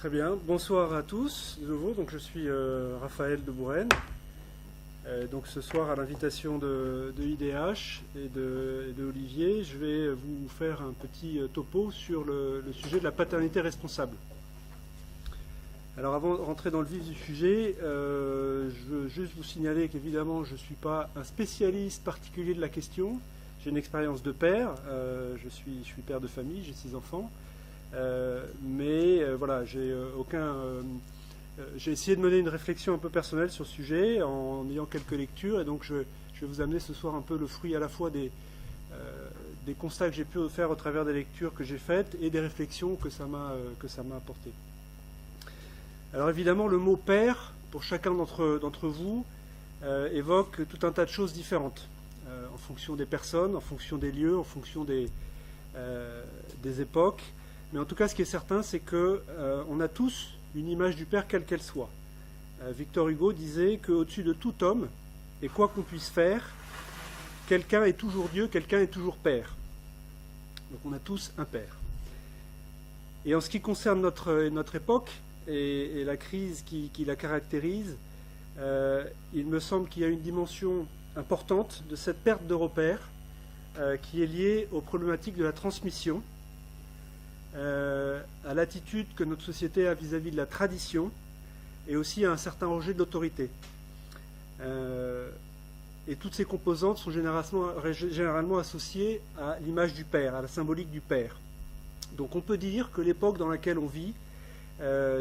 Très bien, bonsoir à tous de nouveau. Donc, je suis Raphaël de Bourène. Donc ce soir, à l'invitation de IDH et de Olivier, je vais vous faire un petit topo sur le sujet de la paternité responsable. Alors avant de rentrer dans le vif du sujet, je veux juste vous signaler qu'évidemment je ne suis pas un spécialiste particulier de la question. J'ai une expérience de père, je suis père de famille, j'ai 6 enfants, mais voilà, j'ai essayé de mener une réflexion un peu personnelle sur ce sujet en ayant quelques lectures, et donc je vais vous amener ce soir un peu le fruit à la fois des constats que j'ai pu faire au travers des lectures que j'ai faites et des réflexions que ça m'a apporté. Alors évidemment, le mot père, pour chacun d'entre vous, évoque tout un tas de choses différentes, en fonction des personnes, en fonction des lieux, en fonction des époques. Mais en tout cas, ce qui est certain, c'est qu'on a tous une image du père, quelle qu'elle soit. Victor Hugo disait qu'au-dessus de tout homme, et quoi qu'on puisse faire, quelqu'un est toujours Dieu, quelqu'un est toujours père. Donc on a tous un père. Et en ce qui concerne notre époque, et la crise qui la caractérise, il me semble qu'il y a une dimension importante de cette perte de repères qui est liée aux problématiques de la transmission, à l'attitude que notre société a vis-à-vis de la tradition et aussi à un certain rejet de l'autorité. Et toutes ces composantes sont généralement associées à l'image du père, à la symbolique du père. Donc on peut dire que l'époque dans laquelle on vit,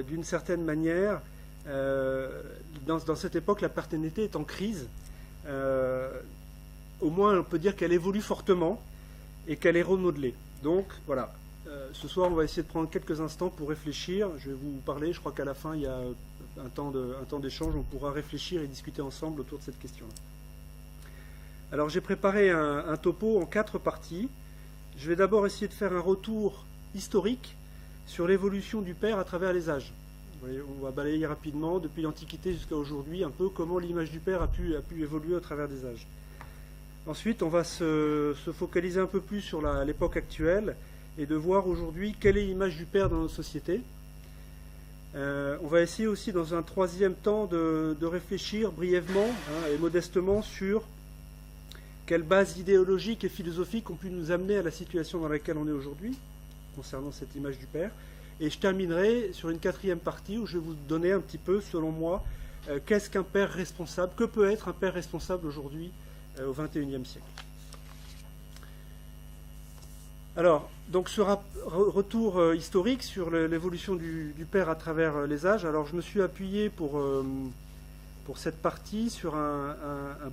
d'une certaine manière, dans cette époque, la paternité est en crise. Au moins, on peut dire qu'elle évolue fortement et qu'elle est remodelée. Donc, voilà. Ce soir, on va essayer de prendre quelques instants pour réfléchir. Je vais vous parler. Je crois qu'à la fin, il y a un temps d'échange. On pourra réfléchir et discuter ensemble autour de cette question-là. Alors, j'ai préparé un topo en 4 parties. Je vais d'abord essayer de faire un retour historique sur l'évolution du père à travers les âges. Vous voyez, on va balayer rapidement, depuis l'Antiquité jusqu'à aujourd'hui, un peu comment l'image du père a pu évoluer au travers des âges. Ensuite, on va se focaliser un peu plus sur l'époque actuelle et de voir aujourd'hui quelle est l'image du père dans notre société. On va essayer aussi, dans un troisième temps, de réfléchir brièvement et modestement sur quelles bases idéologiques et philosophiques ont pu nous amener à la situation dans laquelle on est aujourd'hui, concernant cette image du père. Et je terminerai sur une 4e partie où je vais vous donner un petit peu, selon moi, qu'est-ce qu'un père responsable, que peut être un père responsable aujourd'hui au XXIe siècle. Alors, donc ce retour historique sur l'évolution du père à travers les âges, alors je me suis appuyé pour cette partie sur un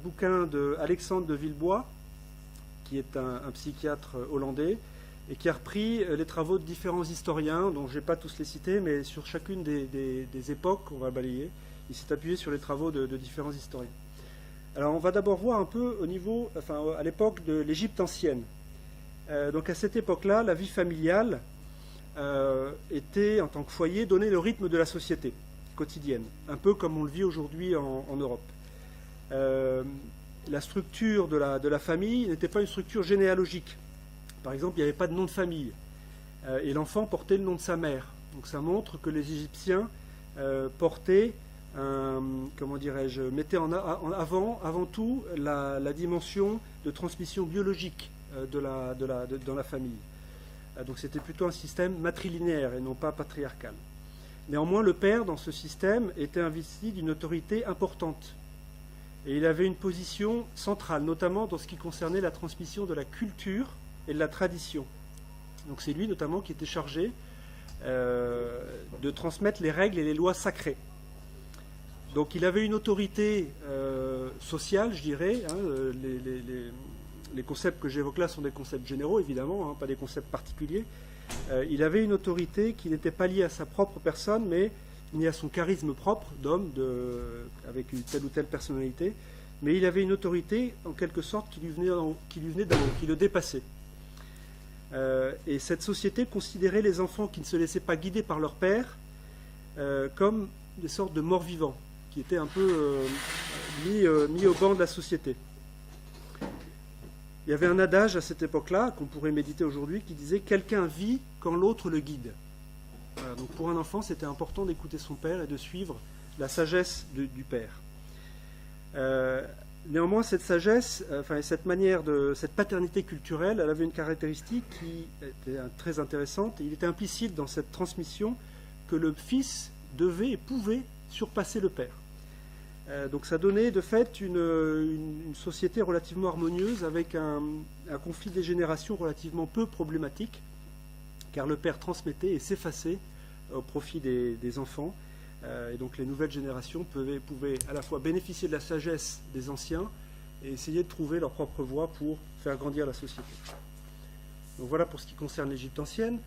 bouquin d'Alexandre de Villebois, qui est un psychiatre hollandais, et qui a repris les travaux de différents historiens, dont je ne vais pas tous les citer, mais sur chacune des époques, on va balayer. Il s'est appuyé sur les travaux de différents historiens. Alors, on va d'abord voir un peu à l'époque de l'Égypte ancienne. Donc, à cette époque-là, la vie familiale était, en tant que foyer, donnait le rythme de la société quotidienne, un peu comme on le vit aujourd'hui en Europe. La structure de la famille n'était pas une structure généalogique. Par exemple, il n'y avait pas de nom de famille, et l'enfant portait le nom de sa mère. Donc ça montre que les Égyptiens portaient, mettaient avant tout la dimension de transmission biologique dans la famille. Donc c'était plutôt un système matrilinéaire et non pas patriarcal. Néanmoins, le père, dans ce système, était investi d'une autorité importante. Et il avait une position centrale, notamment dans ce qui concernait la transmission de la culture et de la tradition. Donc c'est lui notamment qui était chargé de transmettre les règles et les lois sacrées. Donc il avait une autorité sociale, je dirais. Les concepts que j'évoque là sont des concepts généraux, évidemment, pas des concepts particuliers. Il avait une autorité qui n'était pas liée à sa propre personne, mais ni à son charisme propre d'homme, avec une telle ou telle personnalité. Mais il avait une autorité, en quelque sorte, qui le dépassait. Et cette société considérait les enfants qui ne se laissaient pas guider par leur père comme des sortes de morts-vivants, qui étaient un peu mis au banc de la société. Il y avait un adage à cette époque-là, qu'on pourrait méditer aujourd'hui, qui disait « Quelqu'un vit quand l'autre le guide ». Voilà, donc pour un enfant, c'était important d'écouter son père et de suivre la sagesse du père. Néanmoins, cette sagesse, cette paternité culturelle, elle avait une caractéristique qui était très intéressante. Il était implicite dans cette transmission que le fils devait et pouvait surpasser le père. Donc ça donnait de fait une société relativement harmonieuse avec un conflit des générations relativement peu problématique, car le père transmettait et s'effaçait au profit des enfants. Et donc les nouvelles générations pouvaient à la fois bénéficier de la sagesse des anciens et essayer de trouver leur propre voie pour faire grandir la société. Donc voilà pour ce qui concerne l'Égypte ancienne.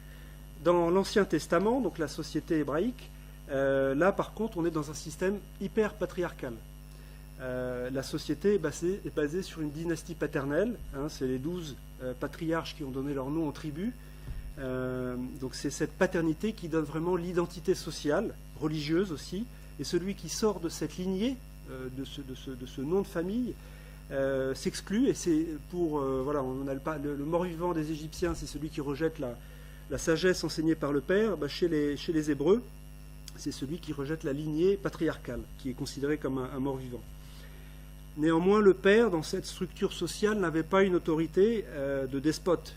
Dans l'Ancien Testament, donc la société hébraïque, là par contre on est dans un système hyper patriarcal. La société est basée sur une dynastie paternelle, hein, c'est les 12 patriarches qui ont donné leur nom aux tribus. Donc c'est cette paternité qui donne vraiment l'identité sociale, religieuse aussi, et celui qui sort de cette lignée, de ce nom de famille, s'exclut, et c'est pour, on a le mort-vivant des Égyptiens, c'est celui qui rejette la sagesse enseignée par le père. Chez les Hébreux, c'est celui qui rejette la lignée patriarcale, qui est considéré comme un mort-vivant. Néanmoins, le père, dans cette structure sociale, n'avait pas une autorité de despote.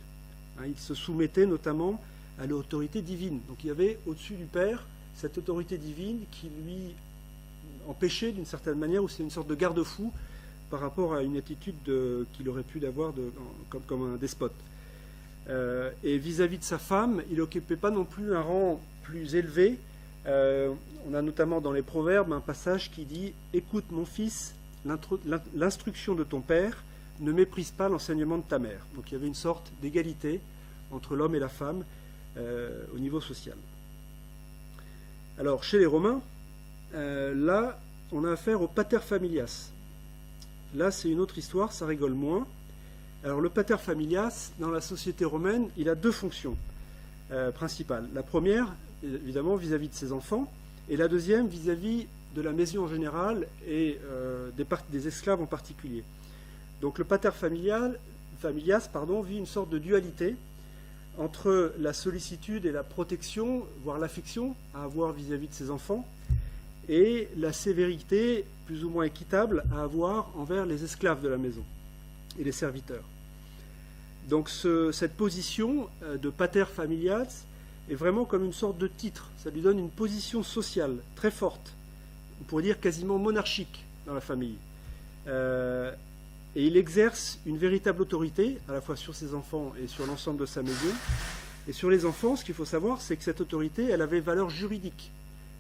Il se soumettait notamment à l'autorité divine. Donc il y avait au-dessus du père cette autorité divine qui lui empêchait d'une certaine manière, ou c'est une sorte de garde-fou par rapport à une attitude qu'il aurait pu avoir comme un despote. Et vis-à-vis de sa femme, il n'occupait pas non plus un rang plus élevé. On a notamment dans les Proverbes un passage qui dit « Écoute mon fils, l'instruction de ton père, ne méprise pas l'enseignement de ta mère. » Donc il y avait une sorte d'égalité entre l'homme et la femme au niveau social. Alors chez les Romains, là on a affaire au pater familias. Là c'est une autre histoire, ça rigole moins. Alors le pater familias, dans la société romaine, il a deux fonctions principales. La première, évidemment, vis-à-vis de ses enfants, et la deuxième vis-à-vis de la maison en général et des esclaves en particulier. Donc le pater familias vit une sorte de dualité entre la sollicitude et la protection, voire l'affection à avoir vis-à-vis de ses enfants, et la sévérité plus ou moins équitable à avoir envers les esclaves de la maison et les serviteurs. Donc cette position de pater familias est vraiment comme une sorte de titre. Ça lui donne une position sociale très forte, on pourrait dire quasiment monarchique dans la famille. Et il exerce une véritable autorité, à la fois sur ses enfants et sur l'ensemble de sa maison. Et sur les enfants, ce qu'il faut savoir, c'est que cette autorité, elle avait valeur juridique.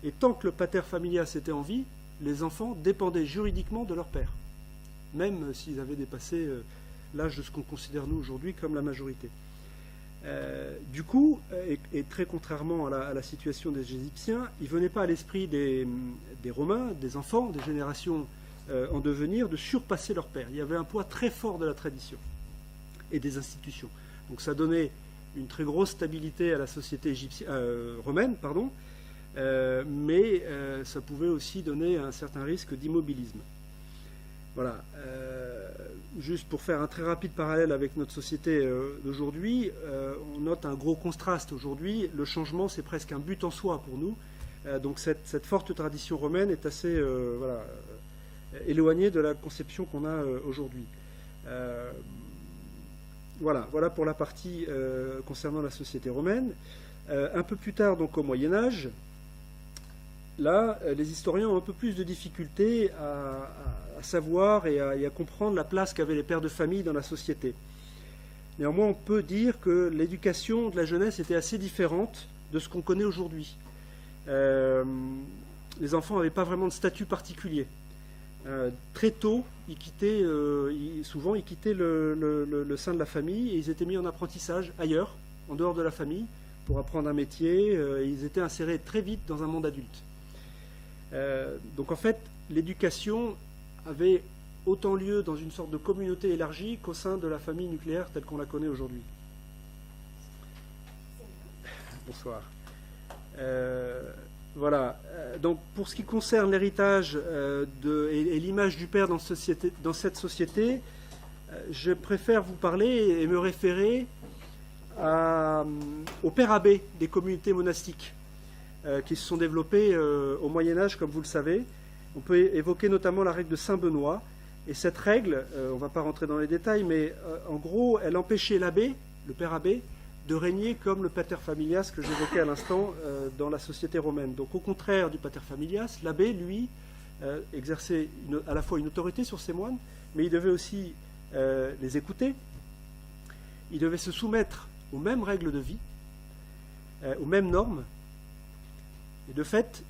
Et tant que le pater familias était en vie, les enfants dépendaient juridiquement de leur père, même s'ils avaient dépassé l'âge de ce qu'on considère nous aujourd'hui comme la majorité. Du coup, et très contrairement à la situation des Égyptiens, il ne venait pas à l'esprit des Romains, des enfants, des générations en devenir, de surpasser leur père. Il y avait un poids très fort de la tradition et des institutions. Donc ça donnait une très grosse stabilité à la société romaine, mais ça pouvait aussi donner un certain risque d'immobilisme. Voilà. Juste pour faire un très rapide parallèle avec notre société d'aujourd'hui, on note un gros contraste aujourd'hui. Le changement, c'est presque un but en soi pour nous. Donc cette forte tradition romaine est assez éloignée de la conception qu'on a aujourd'hui. Voilà pour la partie concernant la société romaine. Un peu plus tard, donc au Moyen-Âge, là, les historiens ont un peu plus de difficultés à savoir et à comprendre la place qu'avaient les pères de famille dans la société. Néanmoins, on peut dire que l'éducation de la jeunesse était assez différente de ce qu'on connaît aujourd'hui. Les enfants n'avaient pas vraiment de statut particulier. Très tôt, souvent ils quittaient le sein de la famille et ils étaient mis en apprentissage ailleurs, en dehors de la famille, pour apprendre un métier. Ils étaient insérés très vite dans un monde adulte. Donc en fait, l'éducation avait autant lieu dans une sorte de communauté élargie qu'au sein de la famille nucléaire telle qu'on la connaît aujourd'hui. Bonsoir. Voilà. Donc pour ce qui concerne l'héritage et l'image du père dans cette société, je préfère vous parler et me référer au père abbé des communautés monastiques. qui se sont développées au Moyen-Âge, comme vous le savez. On peut évoquer notamment la règle de Saint-Benoît. Et cette règle, on ne va pas rentrer dans les détails, mais en gros, elle empêchait l'abbé, le père abbé, de régner comme le pater familias que j'évoquais à l'instant dans la société romaine. Donc au contraire du pater familias, l'abbé, lui, exerçait à la fois une autorité sur ses moines, mais il devait aussi les écouter, il devait se soumettre aux mêmes règles de vie, aux mêmes normes, et de fait,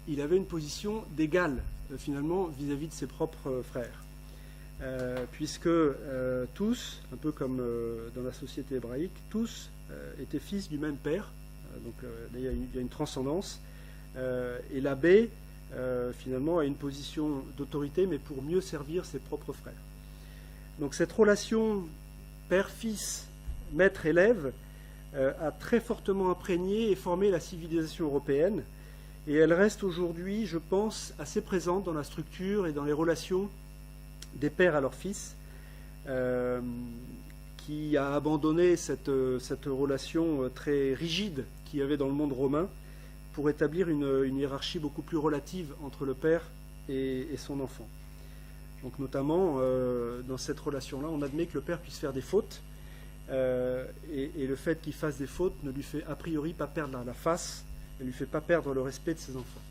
il avait une position d'égal, finalement, vis-à-vis de ses propres frères. Puisque tous, un peu comme dans la société hébraïque, tous étaient fils du même père, donc il y a une transcendance, et l'abbé, finalement, a une position d'autorité, mais pour mieux servir ses propres frères. Donc cette relation père-fils, maître-élève, a très fortement imprégné et formé la civilisation européenne, et elle reste aujourd'hui, je pense, assez présente dans la structure et dans les relations des pères à leurs fils, qui a abandonné cette relation très rigide qu'il y avait dans le monde romain pour établir une hiérarchie beaucoup plus relative entre le père et son enfant. Donc notamment, dans cette relation-là, on admet que le père puisse faire des fautes, et le fait qu'il fasse des fautes ne lui fait a priori pas perdre la face, ne lui fait pas perdre le respect de ses enfants.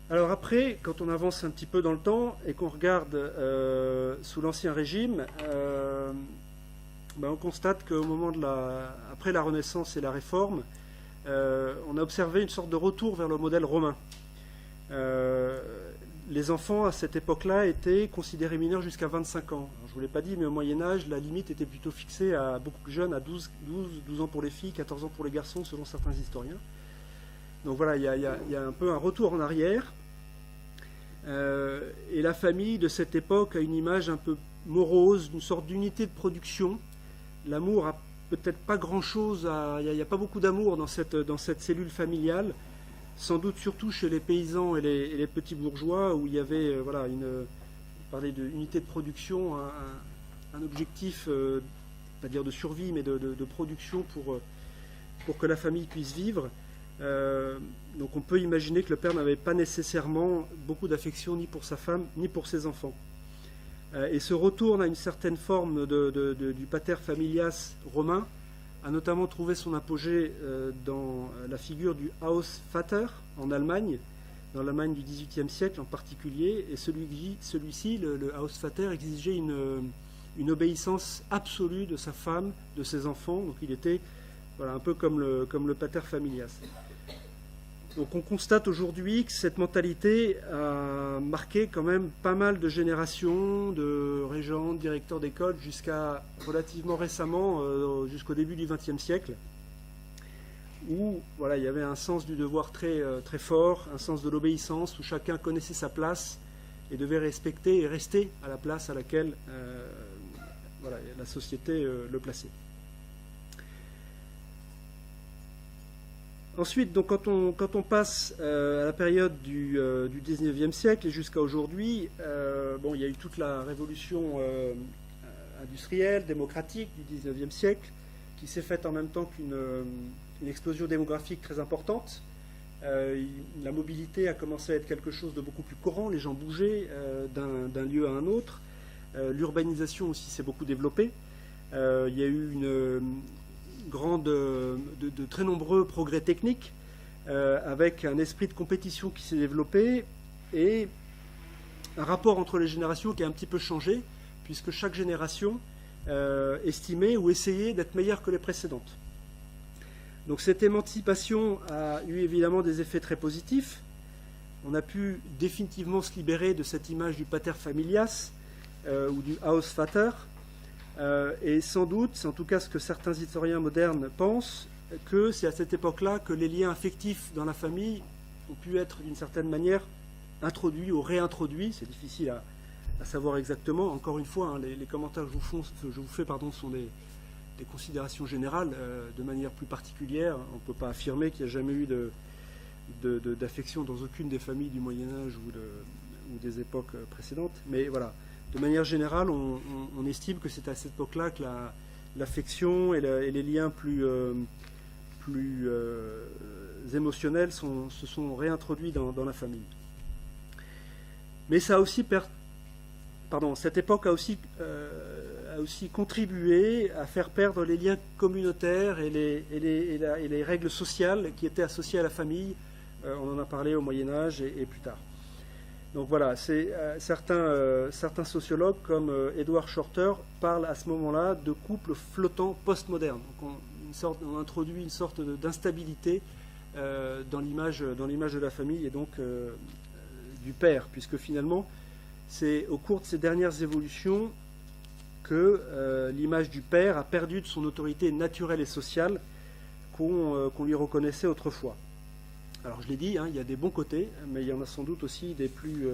Alors après, quand on avance un petit peu dans le temps et qu'on regarde sous l'Ancien Régime, on constate qu'au moment après la Renaissance et la Réforme, on a observé une sorte de retour vers le modèle romain. Les enfants à cette époque-là étaient considérés mineurs jusqu'à 25 ans. Alors, je ne vous l'ai pas dit, mais au Moyen-Âge, la limite était plutôt fixée à beaucoup plus jeunes, à 12 ans pour les filles, 14 ans pour les garçons, selon certains historiens. Donc voilà, il y a un peu un retour en arrière. Et la famille de cette époque a une image un peu morose, une sorte d'unité de production. L'amour a peut-être pas grand-chose, il n'y a pas beaucoup d'amour dans cette cellule familiale, sans doute surtout chez les paysans et les petits bourgeois, où il y avait parler d'unité de production, un objectif, pas dire de survie, mais de production pour que la famille puisse vivre. Donc on peut imaginer que le père n'avait pas nécessairement beaucoup d'affection ni pour sa femme ni pour ses enfants. Et ce retour à une certaine forme du pater familias romain a notamment trouvé son apogée dans la figure du Hausvater en Allemagne, dans l'Allemagne du XVIIIe siècle en particulier, et celui-ci, le Hausvater, exigeait une obéissance absolue de sa femme, de ses enfants, donc il était un peu comme le pater familias. Donc on constate aujourd'hui que cette mentalité a marqué quand même pas mal de générations de régents, de directeurs d'école, jusqu'à relativement récemment, jusqu'au début du XXe siècle, où il y avait un sens du devoir très, très fort, un sens de l'obéissance, où chacun connaissait sa place et devait respecter et rester à la place à laquelle la société le plaçait. Ensuite, donc, quand on passe à la période du XIXe siècle et jusqu'à aujourd'hui, il y a eu toute la révolution industrielle, démocratique du XIXe siècle, qui s'est faite en même temps qu'une explosion démographique très importante. La mobilité a commencé à être quelque chose de beaucoup plus courant, les gens bougeaient d'un lieu à un autre. L'urbanisation aussi s'est beaucoup développée. Il y a eu de très nombreux progrès techniques, avec un esprit de compétition qui s'est développé et un rapport entre les générations qui a un petit peu changé, puisque chaque génération estimait ou essayait d'être meilleure que les précédentes. Donc cette émancipation a eu évidemment des effets très positifs. On a pu définitivement se libérer de cette image du pater familias ou du Hausvater. Et sans doute, c'est en tout cas ce que certains historiens modernes pensent, que c'est à cette époque-là que les liens affectifs dans la famille ont pu être d'une certaine manière introduits ou réintroduits. C'est difficile à savoir exactement. Encore une fois, les commentaires que je vous fais sont des considérations générales. De manière plus particulière, on ne peut pas affirmer qu'il n'y a jamais eu d'affection dans aucune des familles du Moyen-Âge ou des époques précédentes. Mais voilà. De manière générale, on estime que c'est à cette époque-là que l'affection et les liens plus plus émotionnels se sont réintroduits dans la famille. Mais ça a aussi cette époque a aussi contribué à faire perdre les liens communautaires et les règles sociales qui étaient associées à la famille. On en a parlé au Moyen-Âge et plus tard. Donc voilà, certains sociologues comme Edward Shorter parlent à ce moment-là de couples flottants postmodernes. Donc on introduit une sorte d'instabilité dans l'image de la famille et donc du père, puisque finalement c'est au cours de ces dernières évolutions que l'image du père a perdu de son autorité naturelle et sociale qu'on lui reconnaissait autrefois. Alors je l'ai dit, il y a des bons côtés, mais il y en a sans doute aussi des plus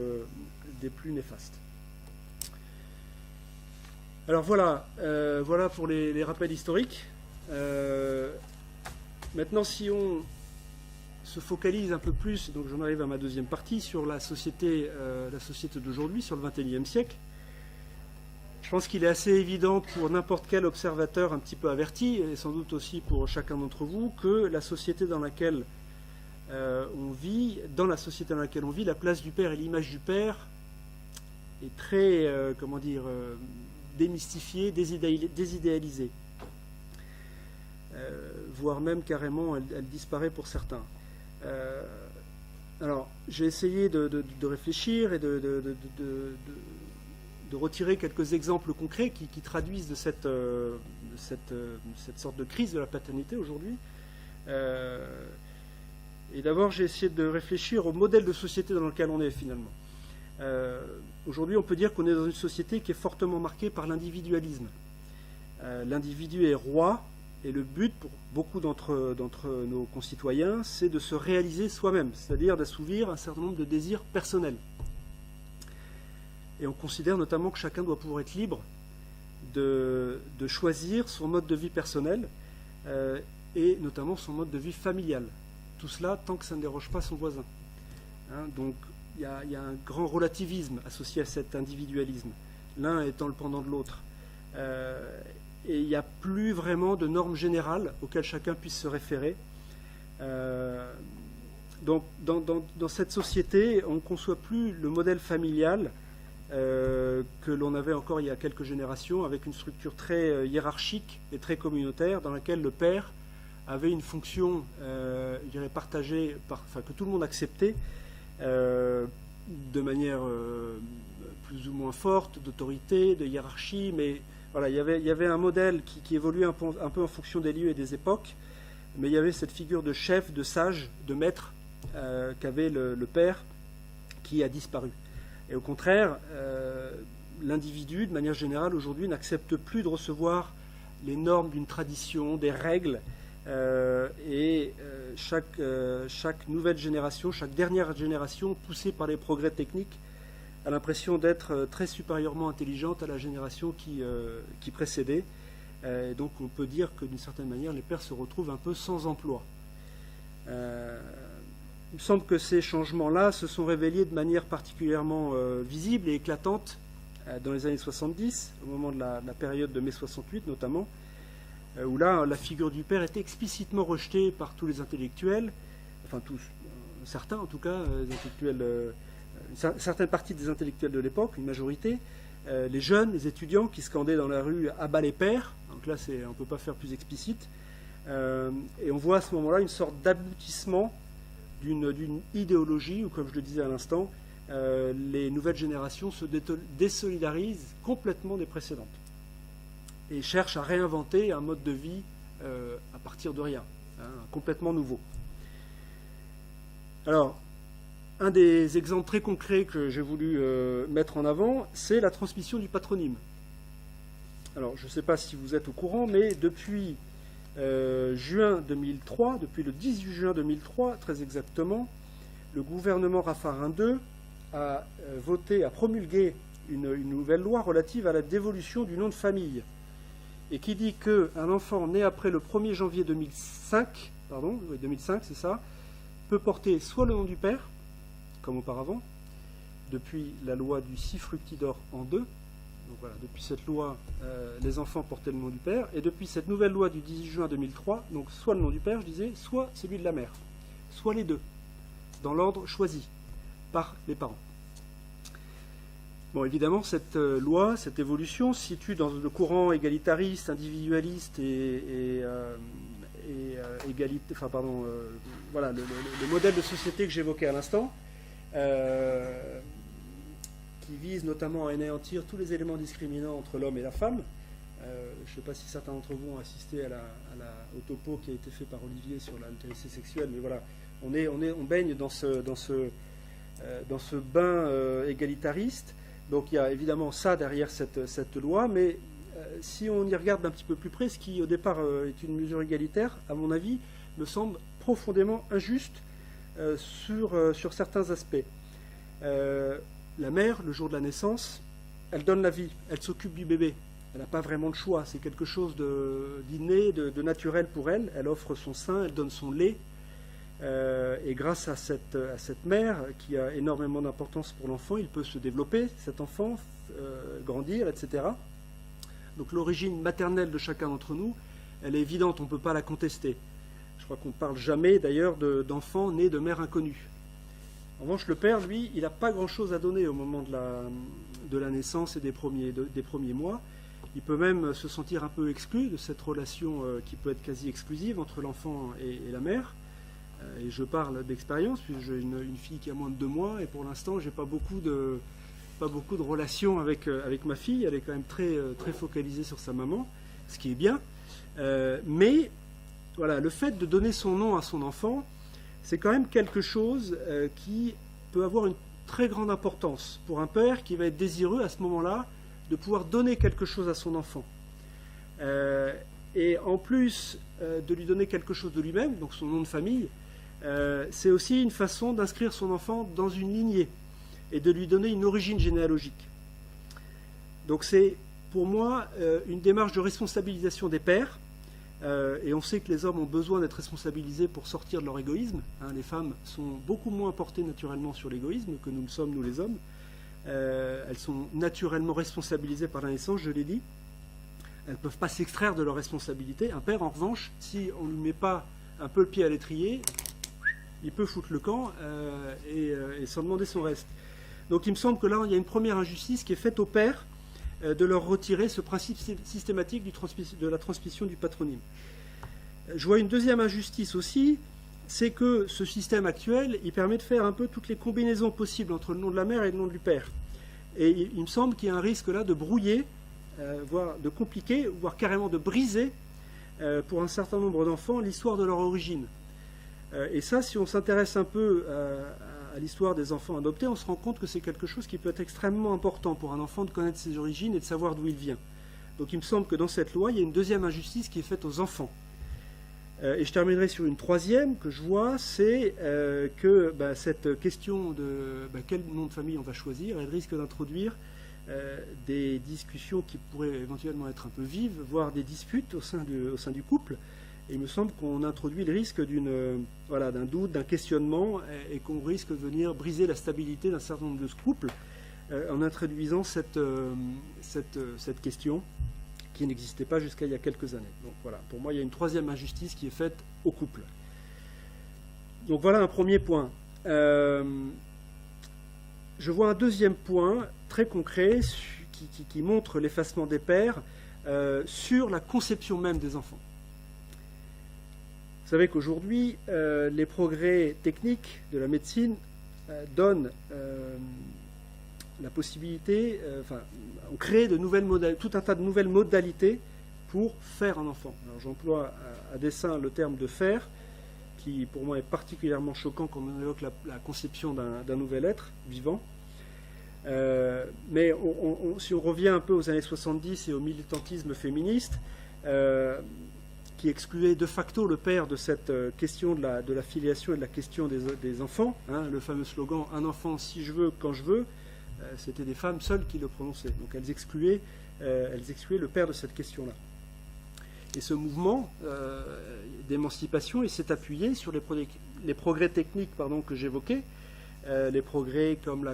néfastes. Alors voilà pour les rappels historiques. Maintenant, si on se focalise un peu plus, donc j'en arrive à ma deuxième partie, sur la société d'aujourd'hui, sur le XXIe siècle, je pense qu'il est assez évident pour n'importe quel observateur un petit peu averti, et sans doute aussi pour chacun d'entre vous, que la société dans laquelle on vit, la place du père et l'image du père est très, démystifiée, désidéalisée. Voire même carrément, elle disparaît pour certains. Alors, j'ai essayé de réfléchir et de retirer quelques exemples concrets qui traduisent de cette sorte de crise de la paternité aujourd'hui. Et d'abord, j'ai essayé de réfléchir au modèle de société dans lequel on est finalement. Aujourd'hui, on peut dire qu'on est dans une société qui est fortement marquée par l'individualisme. L'individu est roi, et le but pour beaucoup d'entre nos concitoyens, c'est de se réaliser soi-même, c'est-à-dire d'assouvir un certain nombre de désirs personnels. Et on considère notamment que chacun doit pouvoir être libre de choisir son mode de vie personnel et notamment son mode de vie familial. Tout cela tant que ça ne déroge pas son voisin. Donc il y a un grand relativisme associé à cet individualisme, l'un étant le pendant de l'autre. Et il n'y a plus vraiment de normes générales auxquelles chacun puisse se référer. Donc dans cette société, on ne conçoit plus le modèle familial que l'on avait encore il y a quelques générations, avec une structure très hiérarchique et très communautaire, dans laquelle le père avait une fonction, je dirais, partagée, que tout le monde acceptait, de manière plus ou moins forte, d'autorité, de hiérarchie, mais voilà, il y avait un modèle qui évoluait un peu en fonction des lieux et des époques, mais il y avait cette figure de chef, de sage, de maître qu'avait le père, qui a disparu. Et au contraire, l'individu, de manière générale, aujourd'hui, n'accepte plus de recevoir les normes d'une tradition, des règles, chaque nouvelle génération, chaque dernière génération, poussée par les progrès techniques, a l'impression d'être très supérieurement intelligente à la génération qui précédait. Et donc on peut dire que d'une certaine manière, les pères se retrouvent un peu sans emploi. Il me semble que ces changements-là se sont révélés de manière particulièrement visible et éclatante dans les années 70, au moment de la période de mai 68 notamment, où là, la figure du père était explicitement rejetée par tous les intellectuels, enfin tous, certains en tout cas, les intellectuels, certaines parties des intellectuels de l'époque, une majorité, les jeunes, les étudiants qui scandaient dans la rue « Abat les pères », donc là on ne peut pas faire plus explicite, et on voit à ce moment-là une sorte d'aboutissement d'une idéologie où, comme je le disais à l'instant, les nouvelles générations se désolidarisent complètement des précédentes et cherchent à réinventer un mode de vie à partir de rien, complètement nouveau. Alors, un des exemples très concrets que j'ai voulu mettre en avant, c'est la transmission du patronyme. Alors, je ne sais pas si vous êtes au courant, mais depuis juin 2003, depuis le 18 juin 2003, très exactement, le gouvernement Raffarin II a promulgué une nouvelle loi relative à la dévolution du nom de famille, et qui dit qu'un enfant né après le 1er janvier 2005, c'est ça, peut porter soit le nom du père, comme auparavant, depuis la loi du 6 fructidor en 2, donc voilà, depuis cette loi, les enfants portaient le nom du père, et depuis cette nouvelle loi du 18 juin 2003, donc soit le nom du père, je disais, soit celui de la mère, soit les deux, dans l'ordre choisi par les parents. Bon, évidemment, cette loi, cette évolution se situe dans le courant égalitariste, individualiste voilà, le modèle de société que j'évoquais à l'instant, qui vise notamment à anéantir tous les éléments discriminants entre l'homme et la femme. Je ne sais pas si certains d'entre vous ont assisté au topo qui a été fait par Olivier sur l'altérité sexuelle, mais voilà, on baigne dans ce bain égalitariste. Donc il y a évidemment ça derrière cette loi, mais si on y regarde d'un petit peu plus près, ce qui au départ est une mesure égalitaire, à mon avis, me semble profondément injuste sur certains aspects. La mère, le jour de la naissance, elle donne la vie, elle s'occupe du bébé. Elle n'a pas vraiment de choix, c'est quelque chose d'inné, de naturel pour elle. Elle offre son sein, elle donne son lait. Et grâce à cette mère qui a énormément d'importance pour l'enfant, il peut se développer, cet enfant, grandir, etc. Donc l'origine maternelle de chacun d'entre nous, elle est évidente, on ne peut pas la contester. Je crois qu'on ne parle jamais d'ailleurs d'enfants nés de mère inconnue. En revanche, le père, lui, il n'a pas grand-chose à donner au moment de la naissance et des premiers mois. Il peut même se sentir un peu exclu de cette relation qui peut être quasi exclusive entre l'enfant et la mère. Et je parle d'expérience, puisque j'ai une fille qui a moins de 2 mois, et pour l'instant, j'ai pas beaucoup de relations avec ma fille. Elle est quand même très focalisée sur sa maman, ce qui est bien. Mais voilà, le fait de donner son nom à son enfant, c'est quand même quelque chose qui peut avoir une très grande importance pour un père qui va être désireux à ce moment-là de pouvoir donner quelque chose à son enfant. Et en plus de lui donner quelque chose de lui-même, donc son nom de famille, c'est aussi une façon d'inscrire son enfant dans une lignée et de lui donner une origine généalogique. Donc c'est pour moi une démarche de responsabilisation des pères, et on sait que les hommes ont besoin d'être responsabilisés pour sortir de leur égoïsme. Les femmes sont beaucoup moins portées naturellement sur l'égoïsme que nous le sommes, nous les hommes. Elles sont naturellement responsabilisées par la naissance, je l'ai dit. Elles ne peuvent pas s'extraire de leur responsabilité. Un père, en revanche, si on ne lui met pas un peu le pied à l'étrier, il peut foutre le camp et s'en demander son reste. Donc il me semble que là, il y a une première injustice qui est faite aux pères de leur retirer ce principe systématique de la transmission du patronyme. Je vois une deuxième injustice aussi, c'est que ce système actuel, il permet de faire un peu toutes les combinaisons possibles entre le nom de la mère et le nom du père. Et il me semble qu'il y a un risque là de brouiller, voire de compliquer, voire carrément de briser, pour un certain nombre d'enfants, l'histoire de leur origine. Et ça, si on s'intéresse un peu à l'histoire des enfants adoptés, on se rend compte que c'est quelque chose qui peut être extrêmement important pour un enfant de connaître ses origines et de savoir d'où il vient. Donc il me semble que dans cette loi, il y a une deuxième injustice qui est faite aux enfants. Et je terminerai sur une troisième que je vois, c'est que cette question de quel nom de famille on va choisir, elle risque d'introduire des discussions qui pourraient éventuellement être un peu vives, voire des disputes au sein du couple. Et il me semble qu'on introduit le risque d'un doute, d'un questionnement, et qu'on risque de venir briser la stabilité d'un certain nombre de couples en introduisant cette question qui n'existait pas jusqu'à il y a quelques années. Donc voilà, pour moi, il y a une troisième injustice qui est faite au couple. Donc voilà un premier point. Je vois un deuxième point très concret qui montre l'effacement des pères sur la conception même des enfants. Vous savez qu'aujourd'hui, les progrès techniques de la médecine donnent la possibilité, on crée tout un tas de nouvelles modalités pour faire un enfant. Alors j'emploie à dessein le terme de faire, qui pour moi est particulièrement choquant quand on évoque la conception d'un nouvel être vivant. Mais si on revient un peu aux années 70 et au militantisme féministe, qui excluait de facto le père de cette question de la filiation et de la question des enfants, le fameux slogan « un enfant si je veux, quand je veux », c'était des femmes seules qui le prononçaient. Donc elles excluaient le père de cette question-là. Et ce mouvement d'émancipation, il s'est appuyé sur les progrès techniques que j'évoquais, les progrès comme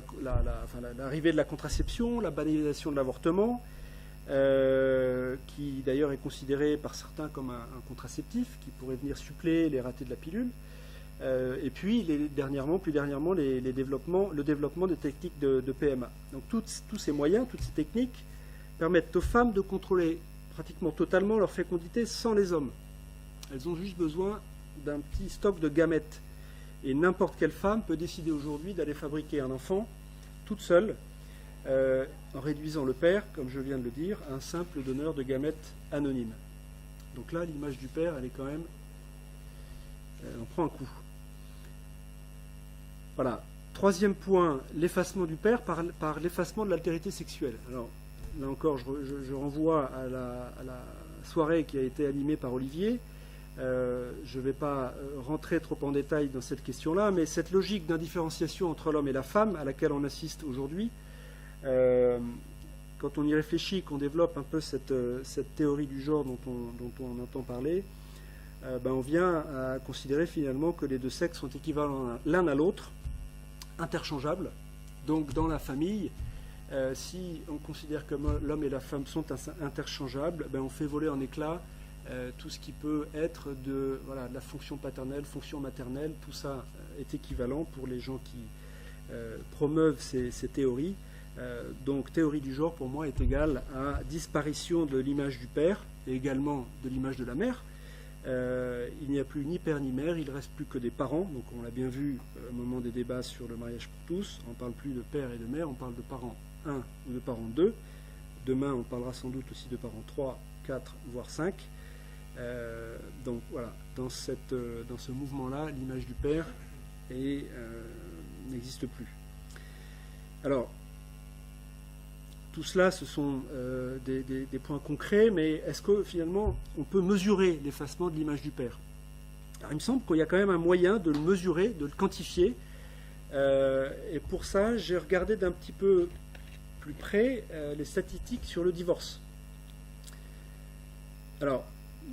l'arrivée de la contraception, la banalisation de l'avortement, qui d'ailleurs est considéré par certains comme un contraceptif qui pourrait venir suppléer les ratés de la pilule. Et puis, plus dernièrement, le développement des techniques de PMA. Donc tous ces moyens, toutes ces techniques permettent aux femmes de contrôler pratiquement totalement leur fécondité sans les hommes. Elles ont juste besoin d'un petit stock de gamètes. Et n'importe quelle femme peut décider aujourd'hui d'aller fabriquer un enfant toute seule, en réduisant le père, comme je viens de le dire, à un simple donneur de gamètes anonyme. Donc là, l'image du père, elle est quand même... on prend un coup. Voilà. Troisième point, l'effacement du père par l'effacement de l'altérité sexuelle. Alors, là encore, je renvoie à la soirée qui a été animée par Olivier. Je ne vais pas rentrer trop en détail dans cette question-là, mais cette logique d'indifférenciation entre l'homme et la femme à laquelle on assiste aujourd'hui, quand on y réfléchit, qu'on développe un peu cette théorie du genre dont on entend parler, on vient à considérer finalement que les deux sexes sont équivalents l'un à l'autre, interchangeables. Donc dans la famille, si on considère que l'homme et la femme sont interchangeables, on fait voler en éclats tout ce qui peut être de la fonction paternelle, fonction maternelle, tout ça est équivalent pour les gens qui promeuvent ces théories. Donc théorie du genre pour moi est égale à disparition de l'image du père et également de l'image de la mère. Il n'y a plus ni père ni mère, il ne reste plus que des parents. Donc on l'a bien vu au moment des débats sur le mariage pour tous, on ne parle plus de père et de mère, on parle de parents 1 ou de parents 2. Demain on parlera sans doute aussi de parents 3, 4, voire 5. Donc voilà, dans ce mouvement-là, l'image du père n'existe plus. Alors, tout cela, ce sont des points concrets, mais est-ce que finalement, on peut mesurer l'effacement de l'image du père? Alors, il me semble qu'il y a quand même un moyen de le mesurer, de le quantifier, et pour ça, j'ai regardé d'un petit peu plus près les statistiques sur le divorce. Alors,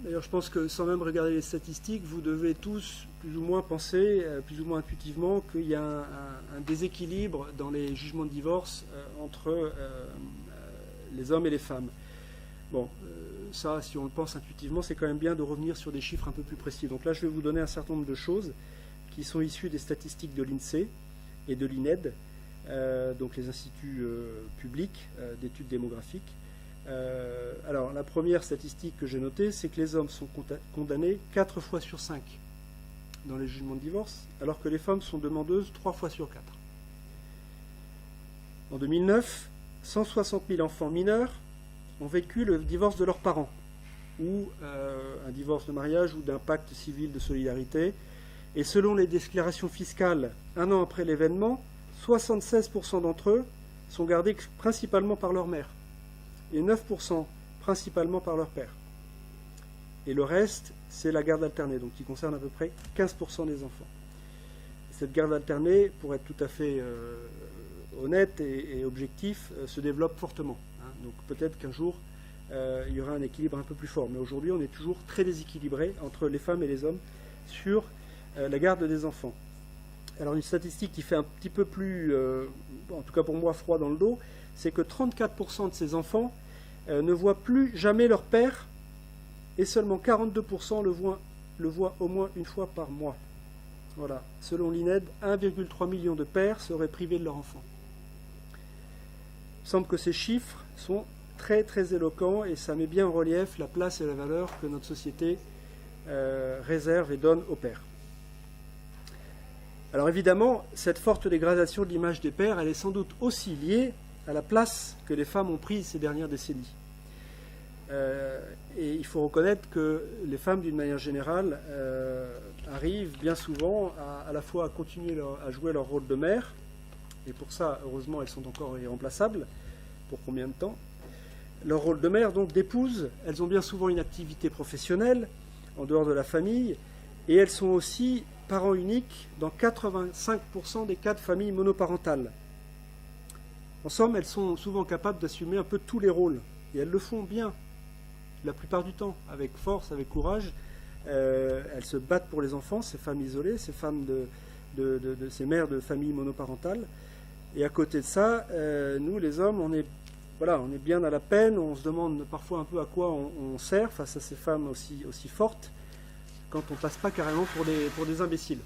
d'ailleurs, je pense que sans même regarder les statistiques, vous devez tous plus ou moins penser, plus ou moins intuitivement, qu'il y a un déséquilibre dans les jugements de divorce entre les hommes et les femmes. Bon, ça, si on le pense intuitivement, c'est quand même bien de revenir sur des chiffres un peu plus précis. Donc là, je vais vous donner un certain nombre de choses qui sont issues des statistiques de l'INSEE et de l'INED, donc les instituts publics d'études démographiques. Alors, la première statistique que j'ai notée, c'est que les hommes sont condamnés 4 fois sur 5 dans les jugements de divorce, alors que les femmes sont demandeuses 3 fois sur 4. En 2009, 160 000 enfants mineurs ont vécu le divorce de leurs parents, ou un divorce de mariage, ou d'un pacte civil de solidarité. Et selon les déclarations fiscales, un an après l'événement, 76% d'entre eux sont gardés principalement par leur mère, et 9% principalement par leur père. Et le reste, c'est la garde alternée, donc qui concerne à peu près 15% des enfants. Cette garde alternée, pour être tout à fait honnête et objectif, se développe fortement. Donc peut-être qu'un jour, il y aura un équilibre un peu plus fort. Mais aujourd'hui, on est toujours très déséquilibré entre les femmes et les hommes sur la garde des enfants. Alors une statistique qui fait un petit peu plus, en tout cas pour moi, froid dans le dos, c'est que 34% de ces enfants ne voient plus jamais leur père et seulement 42% le voient au moins une fois par mois. Voilà. Selon l'INED, 1,3 million de pères seraient privés de leur enfant. Il semble que ces chiffres sont très très éloquents et ça met bien en relief la place et la valeur que notre société réserve et donne aux pères. Alors évidemment, cette forte dégradation de l'image des pères, elle est sans doute aussi liée à la place que les femmes ont prise ces dernières décennies. Et il faut reconnaître que les femmes, d'une manière générale, arrivent bien souvent à la fois à continuer à jouer leur rôle de mère, et pour ça, heureusement, elles sont encore irremplaçables. Pour combien de temps? Leur rôle de mère, donc d'épouse, elles ont bien souvent une activité professionnelle en dehors de la famille, et elles sont aussi parents uniques dans 85% des cas de familles monoparentales. En somme, elles sont souvent capables d'assumer un peu tous les rôles, et elles le font bien, la plupart du temps, avec force, avec courage. Elles se battent pour les enfants, ces femmes isolées, ces femmes ces mères de familles monoparentales. Et à côté de ça, nous, les hommes, on est voilà, on est bien à la peine, on se demande parfois un peu à quoi on sert face à ces femmes aussi fortes, quand on ne passe pas carrément pour des imbéciles.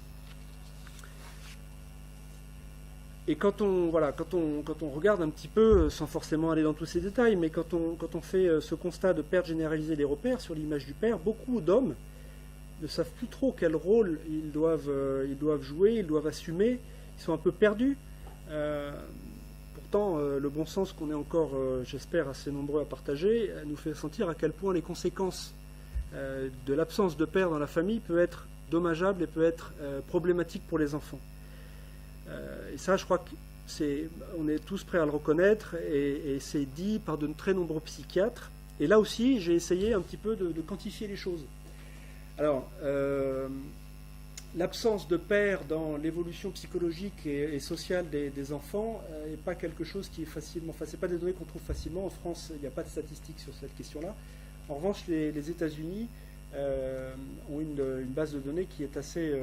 Et quand on regarde un petit peu, sans forcément aller dans tous ces détails, mais quand on fait ce constat de perte généralisée des repères sur l'image du père, beaucoup d'hommes ne savent plus trop quel rôle ils doivent jouer, ils doivent assumer, ils sont un peu perdus. Pourtant, le bon sens qu'on est encore, j'espère, assez nombreux à partager, nous fait sentir à quel point les conséquences de l'absence de père dans la famille peut être dommageable et peut être problématique pour les enfants. Et ça, je crois qu'on est tous prêts à le reconnaître, et c'est dit par de très nombreux psychiatres. Et là aussi, j'ai essayé un petit peu de quantifier les choses. Alors, l'absence de père dans l'évolution psychologique et sociale des enfants n'est pas quelque chose qui est facilement... Enfin, ce n'est pas des données qu'on trouve facilement. En France, il n'y a pas de statistiques sur cette question-là. En revanche, les États-Unis ont une base de données qui est assez...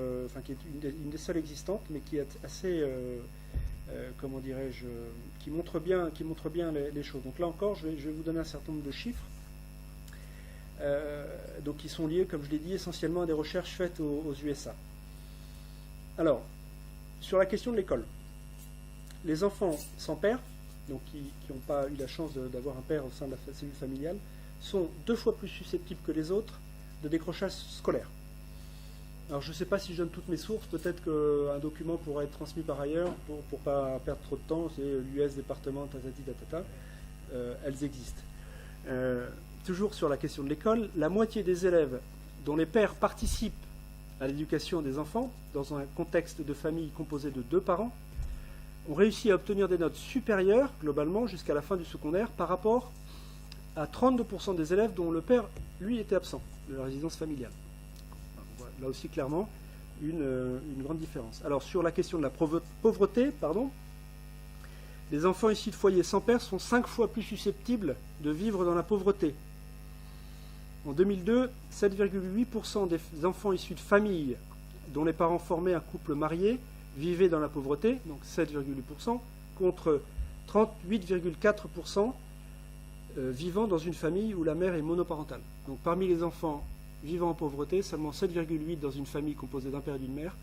qui est une des seules existantes, mais qui est assez... comment dirais-je... qui montre bien les choses. Donc là encore, je vais vous donner un certain nombre de chiffres. Donc qui sont liés, comme je l'ai dit, essentiellement à des recherches faites aux USA. Alors, sur la question de l'école, les enfants sans père, donc qui n'ont pas eu la chance d'avoir un père au sein de la cellule familiale, sont 2 fois plus susceptibles que les autres de décrochage scolaire. Alors je ne sais pas si je donne toutes mes sources, peut-être qu'un document pourrait être transmis par ailleurs pour ne pas perdre trop de temps, c'est l'US département, tatati tatata, elles existent. Toujours sur la question de l'école, la moitié des élèves dont les pères participent à l'éducation des enfants, dans un contexte de famille composé de 2 parents, ont réussi à obtenir des notes supérieures, globalement, jusqu'à la fin du secondaire, par rapport à 32% des élèves dont le père, lui, était absent de la résidence familiale. Voilà, là aussi, clairement, une grande différence. Alors, sur la question de la pauvreté, les enfants issus de foyers sans père sont 5 fois plus susceptibles de vivre dans la pauvreté. En 2002, 7,8% des enfants issus de familles dont les parents formaient un couple marié vivaient dans la pauvreté, donc 7,8%, contre 38,4% vivant dans une famille où la mère est monoparentale. Donc parmi les enfants vivant en pauvreté, seulement 7,8% dans une famille composée d'un père et d'une mère,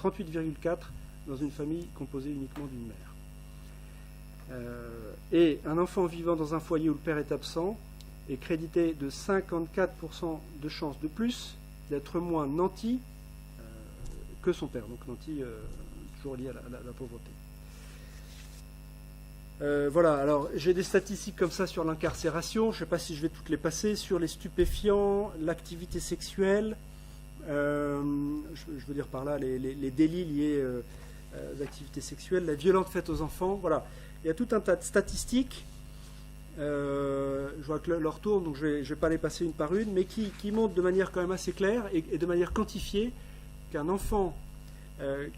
38,4% dans une famille composée uniquement d'une mère. Et un enfant vivant dans un foyer où le père est absent est crédité de 54% de chances de plus d'être moins nanti que son père. Donc nanti, toujours lié à la pauvreté. Voilà, alors j'ai des statistiques comme ça sur l'incarcération, je ne sais pas si je vais toutes les passer, sur les stupéfiants, l'activité sexuelle, je veux dire par là les délits liés aux activités sexuelles, la violence faite aux enfants, voilà. Il y a tout un tas de statistiques, je vois que leur tourne, donc je ne vais pas les passer une par une, mais qui montrent de manière quand même assez claire et de manière quantifiée qu'un enfant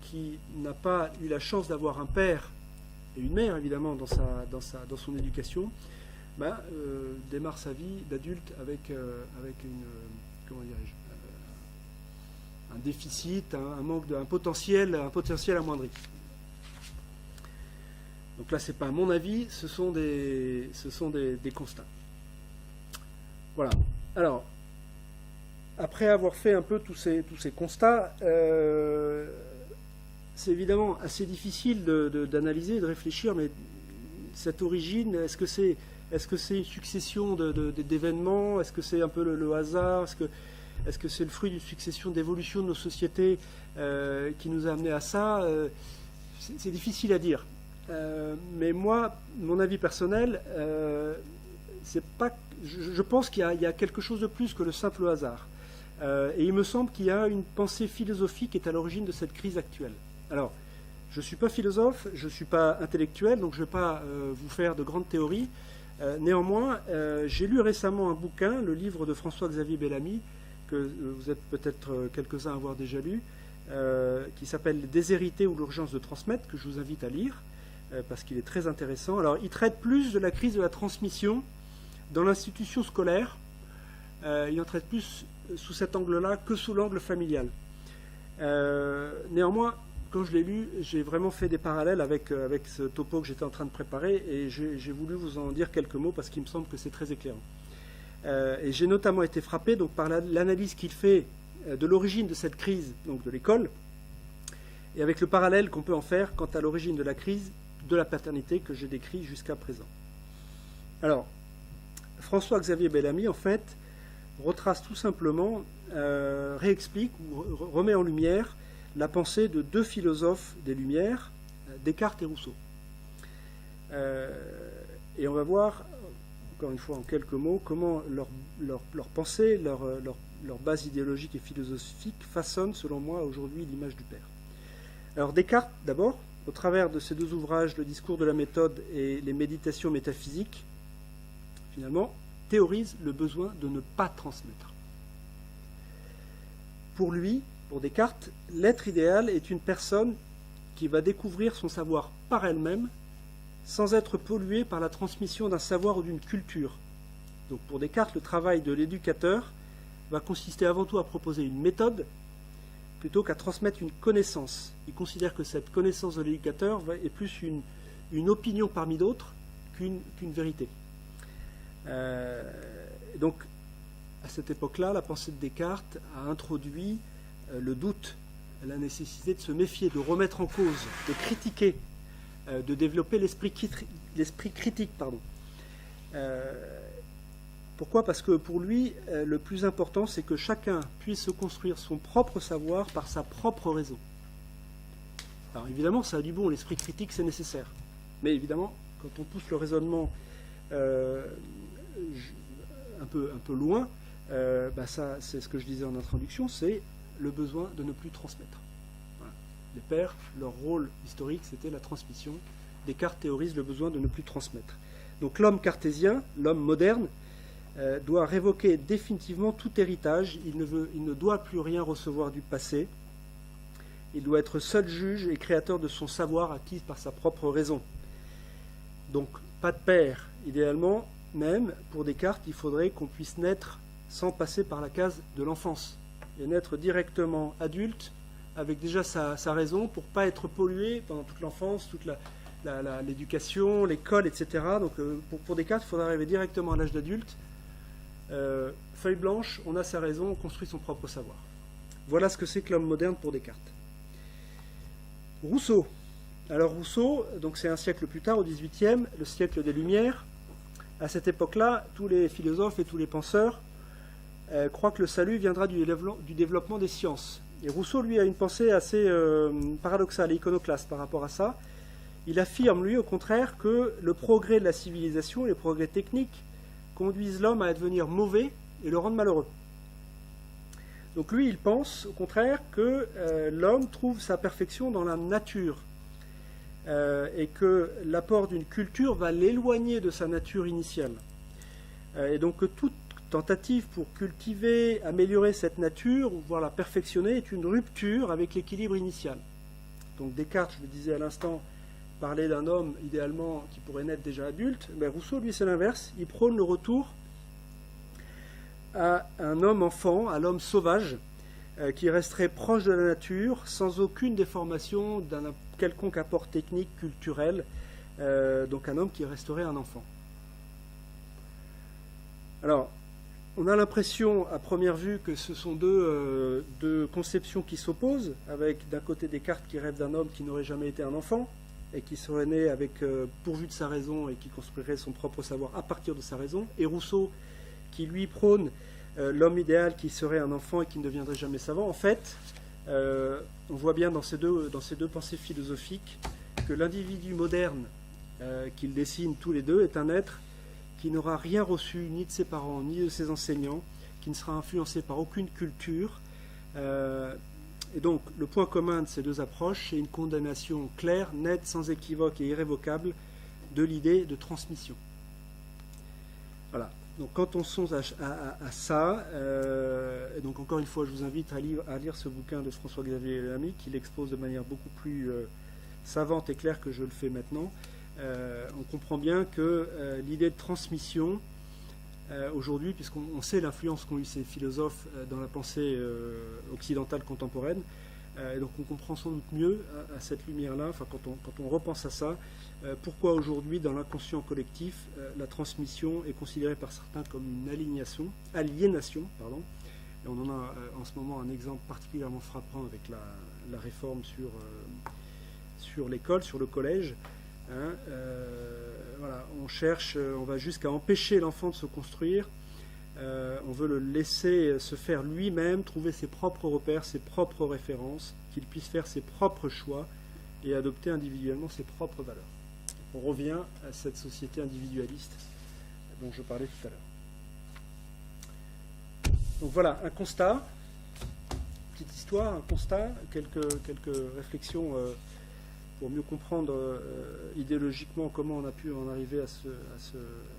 qui n'a pas eu la chance d'avoir un père et une mère, évidemment, dans son éducation, démarre sa vie d'adulte avec un déficit, un manque un potentiel amoindri. Donc là, ce n'est pas mon avis, ce sont des constats. Voilà. Alors, après avoir fait un peu tous ces constats, c'est évidemment assez difficile d'analyser, de réfléchir, mais cette origine, est-ce que c'est une succession d'événements? Est-ce que c'est un peu le hasard? Est-ce que c'est le fruit d'une succession d'évolutions de nos sociétés qui nous a amené à ça? C'est difficile à dire. Mais moi, mon avis personnel, je pense qu'il y a quelque chose de plus que le simple hasard. Et il me semble qu'il y a une pensée philosophique qui est à l'origine de cette crise actuelle. Alors, je ne suis pas philosophe, je ne suis pas intellectuel, donc je ne vais pas vous faire de grandes théories. Néanmoins, j'ai lu récemment un bouquin, le livre de François-Xavier Bellamy, que vous êtes peut-être quelques-uns à avoir déjà lu, qui s'appelle « Déshériter ou l'urgence de transmettre », que je vous invite à lire, parce qu'il est très intéressant. Alors, il traite plus de la crise de la transmission dans l'institution scolaire. Il en traite plus sous cet angle-là que sous l'angle familial. Néanmoins, quand je l'ai lu, j'ai vraiment fait des parallèles avec ce topo que j'étais en train de préparer, et j'ai voulu vous en dire quelques mots parce qu'il me semble que c'est très éclairant. Et j'ai notamment été frappé donc, par l'analyse qu'il fait de l'origine de cette crise, donc de l'école, et avec le parallèle qu'on peut en faire quant à l'origine de la crise de la paternité que j'ai décrit jusqu'à présent. Alors, François-Xavier Bellamy, en fait, retrace tout simplement, réexplique ou remet en lumière la pensée de deux philosophes des Lumières, Descartes et Rousseau. Et on va voir, encore une fois en quelques mots, comment leur pensée, leur base idéologique et philosophique façonnent, selon moi, aujourd'hui l'image du Père. Alors Descartes, d'abord, au travers de ces deux ouvrages, le discours de la méthode et les méditations métaphysiques, finalement, théorise le besoin de ne pas transmettre. Pour lui, pour Descartes, l'être idéal est une personne qui va découvrir son savoir par elle-même, sans être polluée par la transmission d'un savoir ou d'une culture. Donc pour Descartes, le travail de l'éducateur va consister avant tout à proposer une méthode, plutôt qu'à transmettre une connaissance. Il considère que cette connaissance de l'éducateur est plus une opinion parmi d'autres qu'une vérité. Donc, à cette époque-là, la pensée de Descartes a introduit le doute, la nécessité de se méfier, de remettre en cause, de critiquer, de développer l'esprit critique. Pourquoi ? Parce que pour lui, le plus important, c'est que chacun puisse se construire son propre savoir par sa propre raison. Alors évidemment, ça a du bon, l'esprit critique, c'est nécessaire. Mais évidemment, quand on pousse le raisonnement un peu loin, ça, c'est ce que je disais en introduction, c'est le besoin de ne plus transmettre. Voilà. Les pères, leur rôle historique, c'était la transmission. Descartes théorise le besoin de ne plus transmettre. Donc l'homme cartésien, l'homme moderne, doit révoquer définitivement tout héritage. Il ne doit plus rien recevoir du passé. Il doit être seul juge et créateur de son savoir acquis par sa propre raison. Donc, pas de père. Idéalement, même, pour Descartes, il faudrait qu'on puisse naître sans passer par la case de l'enfance. Et naître directement adulte, avec déjà sa raison, pour ne pas être pollué pendant toute l'enfance, toute l'éducation, l'école, etc. Donc, pour Descartes, il faudrait arriver directement à l'âge d'adulte. Feuille blanche, on a sa raison, on construit son propre savoir. Voilà ce que c'est que l'homme moderne pour Descartes. Rousseau. Alors Rousseau, donc c'est un siècle plus tard, au XVIIIe, le siècle des Lumières. À cette époque-là, tous les philosophes et tous les penseurs croient que le salut viendra du développement des sciences. Et Rousseau, lui, a une pensée assez paradoxale et iconoclaste par rapport à ça. Il affirme, lui, au contraire, que le progrès de la civilisation, les progrès techniques, conduisent l'homme à devenir mauvais et le rendre malheureux. Donc lui, il pense au contraire que l'homme trouve sa perfection dans la nature et que l'apport d'une culture va l'éloigner de sa nature initiale. Et donc que toute tentative pour cultiver, améliorer cette nature, ou voire la perfectionner, est une rupture avec l'équilibre initial. Donc Descartes, je le disais à l'instant, parlait d'un homme idéalement qui pourrait naître déjà adulte. Mais Rousseau, lui, c'est l'inverse. Il prône le retour à un homme enfant, à l'homme sauvage, qui resterait proche de la nature, sans aucune déformation d'un quelconque apport technique, culturel. Donc un homme qui resterait un enfant. Alors, on a l'impression, à première vue, que ce sont deux conceptions qui s'opposent, avec d'un côté Descartes qui rêve d'un homme qui n'aurait jamais été un enfant, et qui serait né pourvu de sa raison et qui construirait son propre savoir à partir de sa raison, et Rousseau qui lui prône l'homme idéal qui serait un enfant et qui ne deviendrait jamais savant. En fait, on voit bien dans ces deux pensées philosophiques que l'individu moderne qu'ils dessinent tous les deux est un être qui n'aura rien reçu ni de ses parents ni de ses enseignants, qui ne sera influencé par aucune culture. Et donc, le point commun de ces deux approches, c'est une condamnation claire, nette, sans équivoque et irrévocable de l'idée de transmission. Voilà. Donc, quand on songe à ça, et donc encore une fois, je vous invite à lire ce bouquin de François-Xavier Bellamy, qui l'expose de manière beaucoup plus savante et claire que je le fais maintenant. On comprend bien que l'idée de transmission, aujourd'hui, puisqu'on sait l'influence qu'ont eu ces philosophes dans la pensée occidentale contemporaine, Donc on comprend sans doute mieux à cette lumière-là, enfin quand on repense à ça, pourquoi aujourd'hui dans l'inconscient collectif, la transmission est considérée par certains comme une aliénation, Et on en a en ce moment un exemple particulièrement frappant avec la réforme sur l'école, sur le collège. Hein, voilà, on va jusqu'à empêcher l'enfant de se construire. On veut le laisser se faire lui-même, trouver ses propres repères, ses propres références, qu'il puisse faire ses propres choix et adopter individuellement ses propres valeurs. On revient à cette société individualiste dont je parlais tout à l'heure. Donc voilà, un constat, petite histoire, un constat, quelques réflexions pour mieux comprendre idéologiquement comment on a pu en arriver à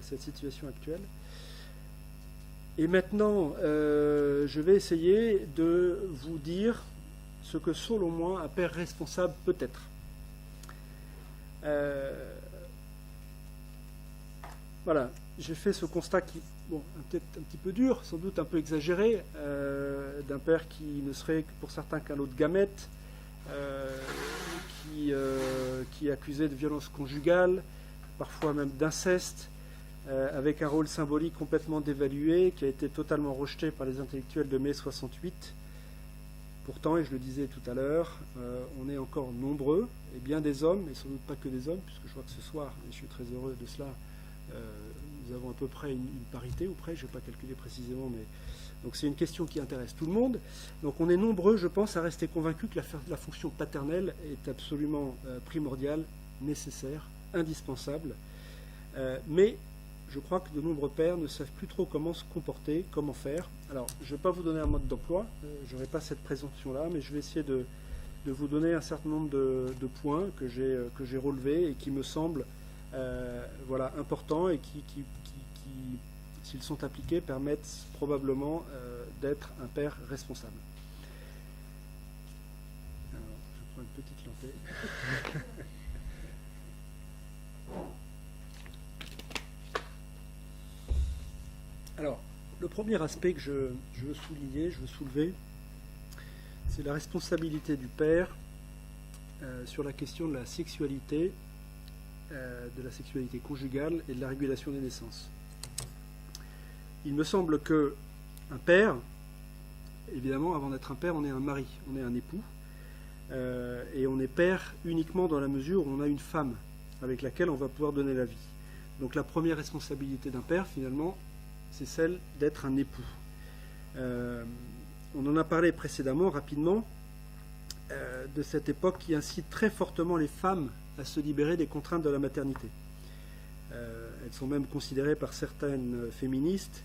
cette situation actuelle. Et maintenant, je vais essayer de vous dire ce que, selon moi, un père responsable peut être. Voilà, j'ai fait ce constat qui, bon, peut-être un petit peu dur, sans doute un peu exagéré, d'un père qui ne serait pour certains qu'un lot de gamètes, qui est accusé de violence conjugale, parfois même d'inceste, avec un rôle symbolique complètement dévalué, qui a été totalement rejeté par les intellectuels de mai 68. Pourtant, et je le disais tout à l'heure, on est encore nombreux, et bien des hommes, et sans doute pas que des hommes, puisque je vois que ce soir, et je suis très heureux de cela, nous avons à peu près une parité, ou près, je ne vais pas calculer précisément, mais donc c'est une question qui intéresse tout le monde. Donc on est nombreux, je pense, à rester convaincus que la fonction paternelle est absolument primordiale, nécessaire, indispensable, mais je crois que de nombreux pères ne savent plus trop comment se comporter, comment faire. Alors, je ne vais pas vous donner un mode d'emploi, je n'aurai pas cette présomption-là, mais je vais essayer de vous donner un certain nombre de points que j'ai relevés et qui me semblent voilà, importants et qui, s'ils sont appliqués, permettent probablement d'être un père responsable. Alors, je prends une petite lampée. Alors, le premier aspect que je veux soulever, c'est la responsabilité du père sur la question de la sexualité conjugale et de la régulation des naissances. Il me semble que un père, évidemment, avant d'être un père, on est un mari, on est un époux, et on est père uniquement dans la mesure où on a une femme avec laquelle on va pouvoir donner la vie. Donc la première responsabilité d'un père, finalement, c'est celle d'être un époux. On en a parlé précédemment, rapidement, de cette époque qui incite très fortement les femmes à se libérer des contraintes de la maternité. Elles sont même considérées par certaines féministes,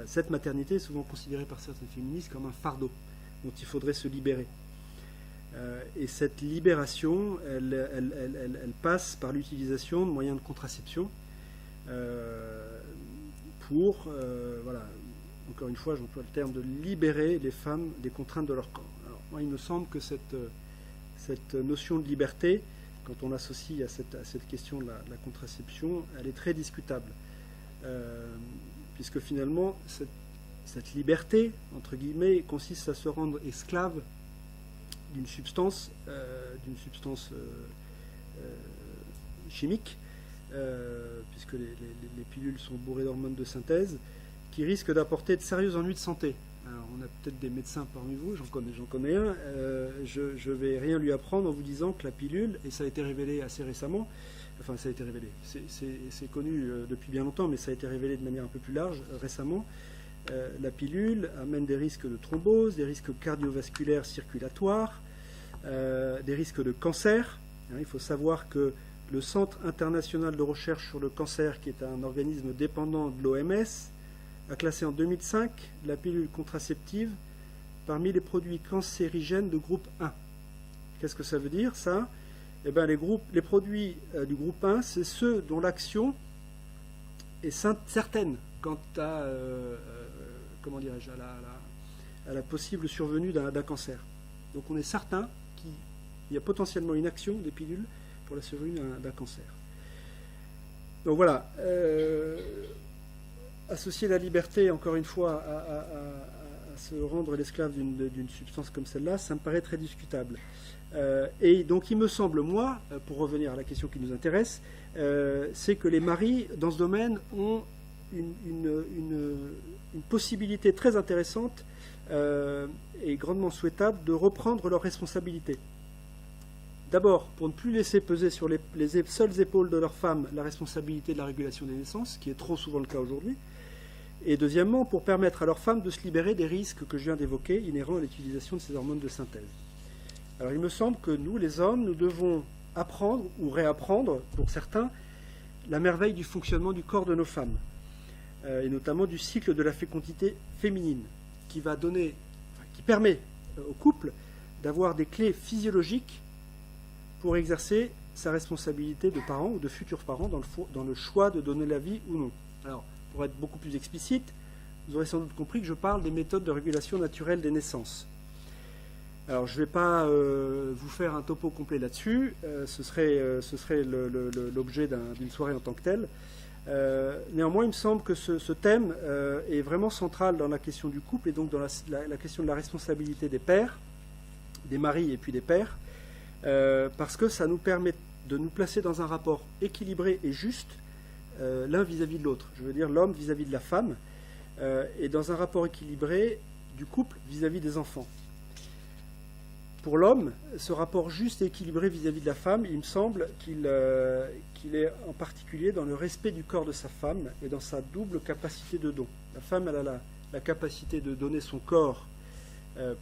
cette maternité est souvent considérée par certaines féministes comme un fardeau dont il faudrait se libérer. Et cette libération, elle passe par l'utilisation de moyens de contraception, pour, voilà, encore une fois, j'emploie le terme de libérer les femmes des contraintes de leur corps. Alors, moi, il me semble que cette notion de liberté, quand on l'associe à cette question de la contraception, elle est très discutable. Puisque finalement, cette liberté, entre guillemets, consiste à se rendre esclave d'une substance chimique, puisque les pilules sont bourrées d'hormones de synthèse, qui risquent d'apporter de sérieux ennuis de santé. Alors, on a peut-être des médecins parmi vous, j'en connais un, je ne vais rien lui apprendre en vous disant que la pilule, et ça a été révélé assez récemment, enfin ça a été révélé, c'est connu depuis bien longtemps, mais ça a été révélé de manière un peu plus large récemment, la pilule amène des risques de thrombose, des risques cardiovasculaires circulatoires, des risques de cancer. Il faut savoir que le Centre international de recherche sur le cancer, qui est un organisme dépendant de l'OMS, a classé en 2005 la pilule contraceptive parmi les produits cancérigènes de groupe 1. Qu'est-ce que ça veut dire, ça ? Eh bien, les produits du groupe 1, c'est ceux dont l'action est certaine quant à, comment dirais-je, à la possible survenue d'un cancer. Donc on est certain qu'il y a potentiellement une action des pilules pour la survenue d'un cancer. Donc voilà, associer la liberté, encore une fois, à se rendre l'esclave d'une substance comme celle-là, ça me paraît très discutable. Et donc il me semble, moi, pour revenir à la question qui nous intéresse, c'est que les maris, dans ce domaine, ont une possibilité très intéressante et grandement souhaitable de reprendre leurs responsabilités. D'abord, pour ne plus laisser peser sur les seules épaules de leurs femmes la responsabilité de la régulation des naissances, qui est trop souvent le cas aujourd'hui. Et deuxièmement, pour permettre à leurs femmes de se libérer des risques que je viens d'évoquer, inhérents à l'utilisation de ces hormones de synthèse. Alors il me semble que nous, les hommes, nous devons apprendre ou réapprendre, pour certains, la merveille du fonctionnement du corps de nos femmes, et notamment du cycle de la fécondité féminine, qui permet au couple d'avoir des clés physiologiques pour exercer sa responsabilité de parent ou de futurs parents dans le choix de donner la vie ou non. Alors, pour être beaucoup plus explicite, vous aurez sans doute compris que je parle des méthodes de régulation naturelle des naissances. Alors, je ne vais pas vous faire un topo complet là-dessus, ce serait l'objet d'une soirée en tant que telle. Néanmoins, il me semble que ce thème est vraiment central dans la question du couple et donc dans la question de la responsabilité des pères, des maris et puis des pères, parce que ça nous permet de nous placer dans un rapport équilibré et juste, l'un vis-à-vis de l'autre. Je veux dire l'homme vis-à-vis de la femme, et dans un rapport équilibré du couple vis-à-vis des enfants. Pour l'homme, ce rapport juste et équilibré vis-à-vis de la femme, il me semble qu'il est en particulier dans le respect du corps de sa femme et dans sa double capacité de don. La femme, elle a la capacité de donner son corps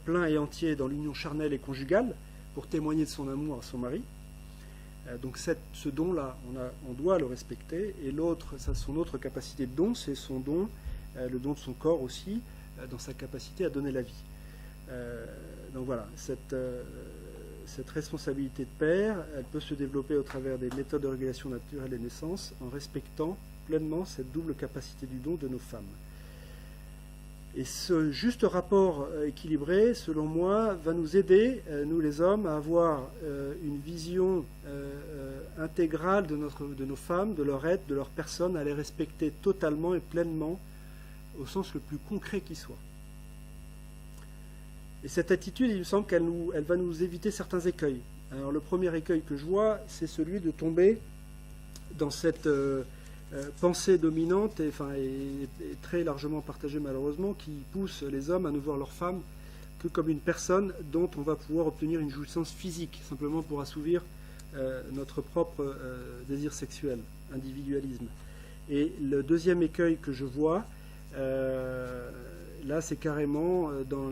plein et entier dans l'union charnelle et conjugale pour témoigner de son amour à son mari. Donc ce don-là, on doit le respecter. Et son autre capacité de don, c'est son don, le don de son corps aussi, dans sa capacité à donner la vie. Donc voilà, cette responsabilité de père, elle peut se développer au travers des méthodes de régulation naturelle des naissances en respectant pleinement cette double capacité du don de nos femmes. Et ce juste rapport équilibré, selon moi, va nous aider, nous les hommes, à avoir une vision intégrale de nos femmes, de leur être, de leur personne, à les respecter totalement et pleinement, au sens le plus concret qui soit. Et cette attitude, il me semble qu'elle va nous éviter certains écueils. Alors le premier écueil que je vois, c'est celui de tomber dans cette pensée dominante et très largement partagée malheureusement, qui pousse les hommes à ne voir leur femme que comme une personne dont on va pouvoir obtenir une jouissance physique, simplement pour assouvir notre propre désir sexuel, individualisme. Et le deuxième écueil que je vois, là, c'est carrément dans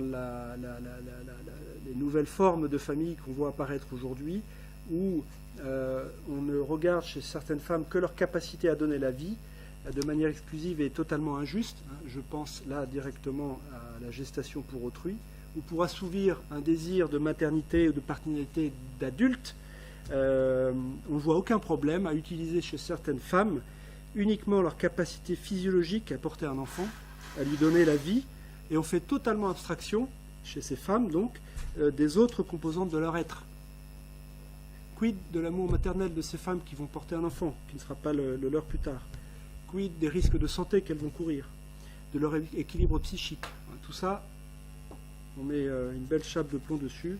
les nouvelles formes de famille qu'on voit apparaître aujourd'hui, où on ne regarde chez certaines femmes que leur capacité à donner la vie de manière exclusive et totalement injuste. Je pense là directement à la gestation pour autrui, ou pour assouvir un désir de maternité ou de paternité d'adulte. On ne voit aucun problème à utiliser chez certaines femmes uniquement leur capacité physiologique à porter un enfant, à lui donner la vie, et on fait totalement abstraction, chez ces femmes donc, des autres composantes de leur être. Quid de l'amour maternel de ces femmes qui vont porter un enfant, qui ne sera pas le leur plus tard? Quid des risques de santé qu'elles vont courir, de leur équilibre psychique? Tout ça, on met une belle chape de plomb dessus.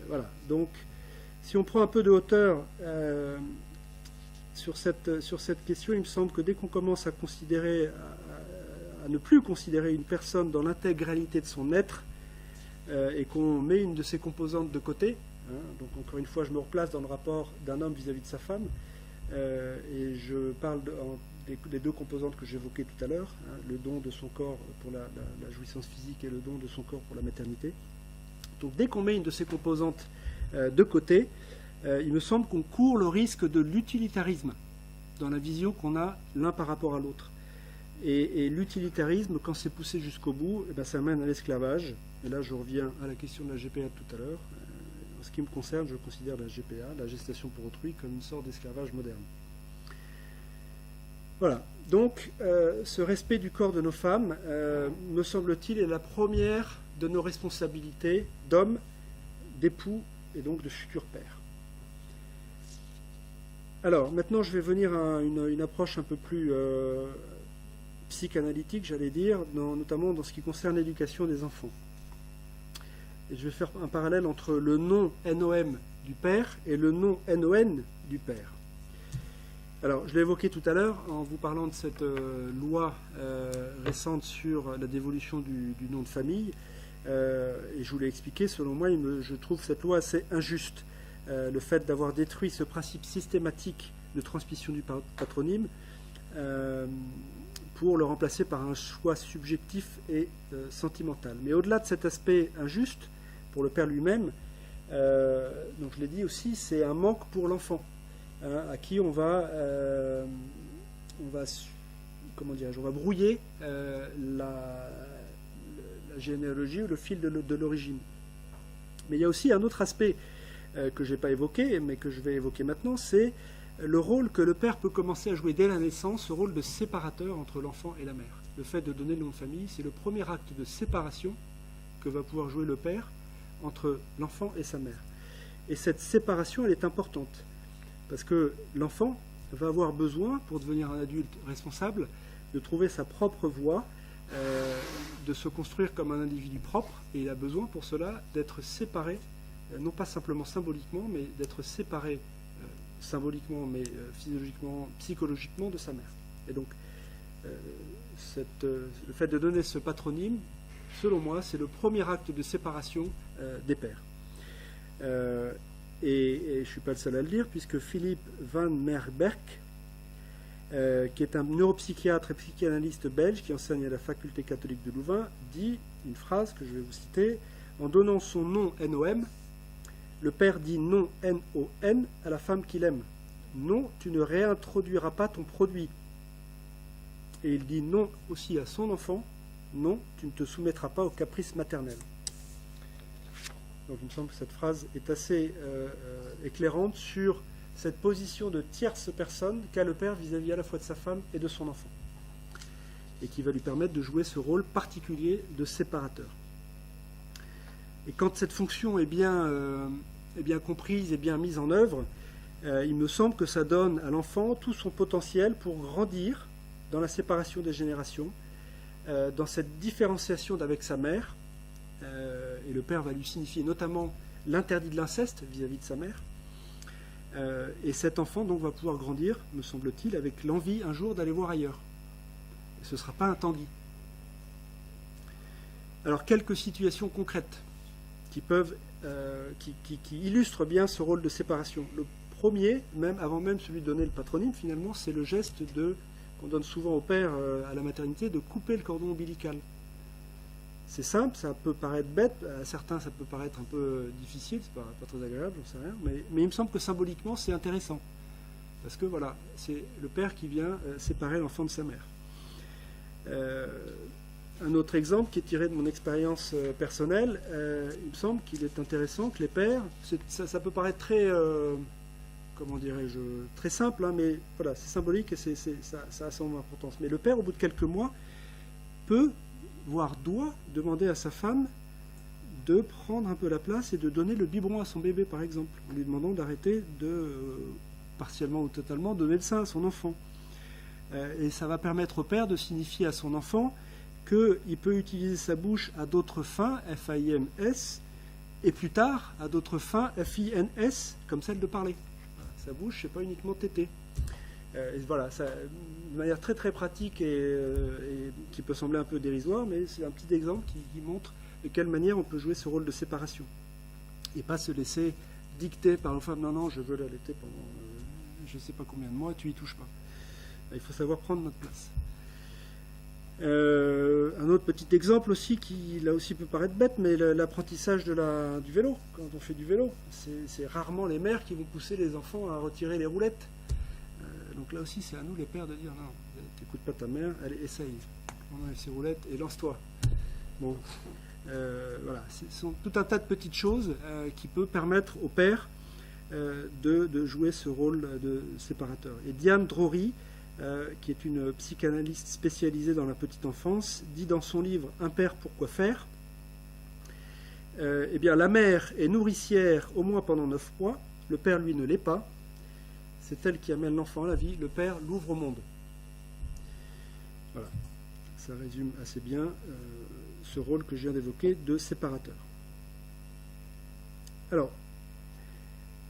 Voilà, donc si on prend un peu de hauteur sur cette question, il me semble que dès qu'on commence à considérer, à ne plus considérer une personne dans l'intégralité de son être, et qu'on met une de ses composantes de côté, donc encore une fois je me replace dans le rapport d'un homme vis-à-vis de sa femme, et je parle des deux composantes que j'évoquais tout à l'heure, le don de son corps pour la jouissance physique et le don de son corps pour la maternité. Donc dès qu'on met une de ces composantes de côté, il me semble qu'on court le risque de l'utilitarisme dans la vision qu'on a l'un par rapport à l'autre. Et l'utilitarisme, quand c'est poussé jusqu'au bout, ça mène à l'esclavage. Et là, je reviens à la question de la GPA de tout à l'heure. En ce qui me concerne, je considère la GPA, la gestation pour autrui, comme une sorte d'esclavage moderne. Voilà. Donc, ce respect du corps de nos femmes, me semble-t-il, est la première de nos responsabilités d'hommes, d'époux et donc de futurs pères. Alors, maintenant, je vais venir à une approche un peu plus psychanalytique, j'allais dire, notamment dans ce qui concerne l'éducation des enfants. Et je vais faire un parallèle entre le nom NOM du père et le nom NON du père. Alors, je l'ai évoqué tout à l'heure en vous parlant de cette loi récente sur la dévolution du nom de famille. Et je vous l'ai expliqué, selon moi, je trouve cette loi assez injuste. Le fait d'avoir détruit ce principe systématique de transmission du patronyme pour le remplacer par un choix subjectif et sentimental. Mais au-delà de cet aspect injuste, pour le père lui-même, donc je l'ai dit aussi, c'est un manque pour l'enfant, à qui on va brouiller la généalogie ou le fil de l'origine. Mais il y a aussi un autre aspect que je n'ai pas évoqué, mais que je vais évoquer maintenant, c'est le rôle que le père peut commencer à jouer dès la naissance, ce rôle de séparateur entre l'enfant et la mère. Le fait de donner le nom de famille, c'est le premier acte de séparation que va pouvoir jouer le père entre l'enfant et sa mère. Et cette séparation, elle est importante, parce que l'enfant va avoir besoin, pour devenir un adulte responsable, de trouver sa propre voie, de se construire comme un individu propre, et il a besoin pour cela d'être séparé, non pas simplement symboliquement, mais d'être séparé symboliquement, mais physiologiquement, psychologiquement de sa mère. Et donc, le fait de donner ce patronyme, selon moi, c'est le premier acte de séparation des pères. Et je ne suis pas le seul à le dire, puisque Philippe Van Merberg, qui est un neuropsychiatre et psychanalyste belge qui enseigne à la faculté catholique de Louvain, dit une phrase que je vais vous citer: en donnant son nom NOM, le père dit non NON à la femme qu'il aime. Non, tu ne réintroduiras pas ton produit. Et il dit non aussi à son enfant. Non, tu ne te soumettras pas aux caprices maternels. Donc il me semble que cette phrase est assez éclairante sur cette position de tierce personne qu'a le père vis-à-vis à la fois de sa femme et de son enfant, et qui va lui permettre de jouer ce rôle particulier de séparateur. Et quand cette fonction est bien comprise et bien mise en œuvre, il me semble que ça donne à l'enfant tout son potentiel pour grandir dans la séparation des générations, dans cette différenciation d'avec sa mère, et le père va lui signifier notamment l'interdit de l'inceste vis-à-vis de sa mère, et cet enfant donc va pouvoir grandir, me semble-t-il, avec l'envie un jour d'aller voir ailleurs. Et ce ne sera pas un Tanguy. Alors quelques situations concrètes qui illustrent bien ce rôle de séparation. Le premier, avant même celui de donner le patronyme, finalement, c'est le geste qu'on donne souvent au père à la maternité, de couper le cordon ombilical. C'est simple, ça peut paraître bête, à certains ça peut paraître un peu difficile, c'est pas très agréable, j'en sais rien, mais il me semble que symboliquement c'est intéressant. Parce que voilà, c'est le père qui vient séparer l'enfant de sa mère. Un autre exemple qui est tiré de mon expérience personnelle, il me semble qu'il est intéressant que les pères, ça peut paraître très, très simple, hein, mais voilà, c'est symbolique et ça a son importance. Mais le père, au bout de quelques mois, peut, voire doit, demander à sa femme de prendre un peu la place et de donner le biberon à son bébé, par exemple, en lui demandant d'arrêter de, partiellement ou totalement, donner le sein à son enfant. Et ça va permettre au père de signifier à son enfant qu'il peut utiliser sa bouche à d'autres fins, F-A-I-M-S, et plus tard à d'autres fins, F-I-N-S, comme celle de parler. Sa bouche, c'est pas uniquement téter. Et voilà, ça, de manière très très pratique et qui peut sembler un peu dérisoire, mais c'est un petit exemple qui montre de quelle manière on peut jouer ce rôle de séparation. Et pas se laisser dicter par une femme, non, je veux l'allaiter pendant je ne sais pas combien de mois, tu y touches pas. Il faut savoir prendre notre place. Un autre petit exemple aussi, qui là aussi peut paraître bête, mais l'apprentissage du vélo. Quand on fait du vélo, c'est rarement les mères qui vont pousser les enfants à retirer les roulettes. Donc là aussi, c'est à nous les pères de dire non, t'écoutes pas ta mère, allez, essaye. Enlève ses roulettes et lance-toi. Bon, voilà, ce sont tout un tas de petites choses qui peuvent permettre au père de jouer ce rôle de séparateur. Et Diane Drory, qui est une psychanalyste spécialisée dans la petite enfance, dit dans son livre « Un père, pourquoi faire ?», eh bien, la mère est nourricière au moins pendant 9 mois, le père, lui, ne l'est pas. C'est elle qui amène l'enfant à la vie, le père l'ouvre au monde. Voilà. ça résume assez bien ce rôle que je viens d'évoquer de séparateur. Alors,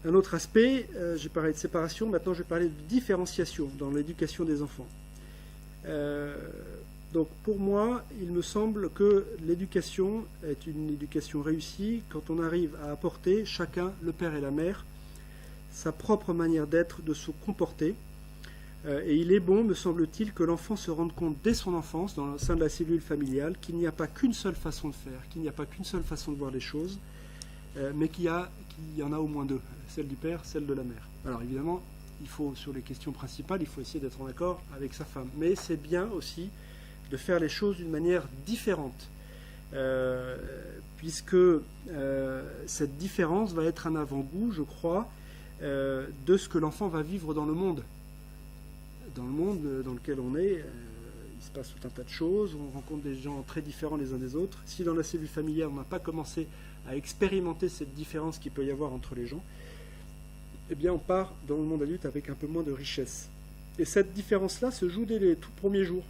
un autre aspect, j'ai parlé de séparation, maintenant je vais parler de différenciation dans l'éducation des enfants. Donc pour moi, il me semble que l'éducation est une éducation réussie quand on arrive à apporter chacun, le père et la mère, sa propre manière d'être, de se comporter. Et il est bon, me semble-t-il, que l'enfant se rende compte dès son enfance, dans le sein de la cellule familiale, qu'il n'y a pas qu'une seule façon de faire, qu'il n'y a pas qu'une seule façon de voir les choses, mais qu'il y en a au moins deux, celle du père, celle de la mère. Alors évidemment, il faut, sur les questions principales, il faut essayer d'être en accord avec sa femme. Mais c'est bien aussi de faire les choses d'une manière différente, puisque cette différence va être un avant-goût, je crois, de ce que l'enfant va vivre dans le monde. Dans le monde dans lequel on est, il se passe tout un tas de choses, on rencontre des gens très différents les uns des autres. Si dans la cellule familiale, on n'a pas commencé à expérimenter cette différence qu'il peut y avoir entre les gens, eh bien on part dans le monde adulte avec un peu moins de richesse. Et cette différence-là se joue dès les tout premiers jours.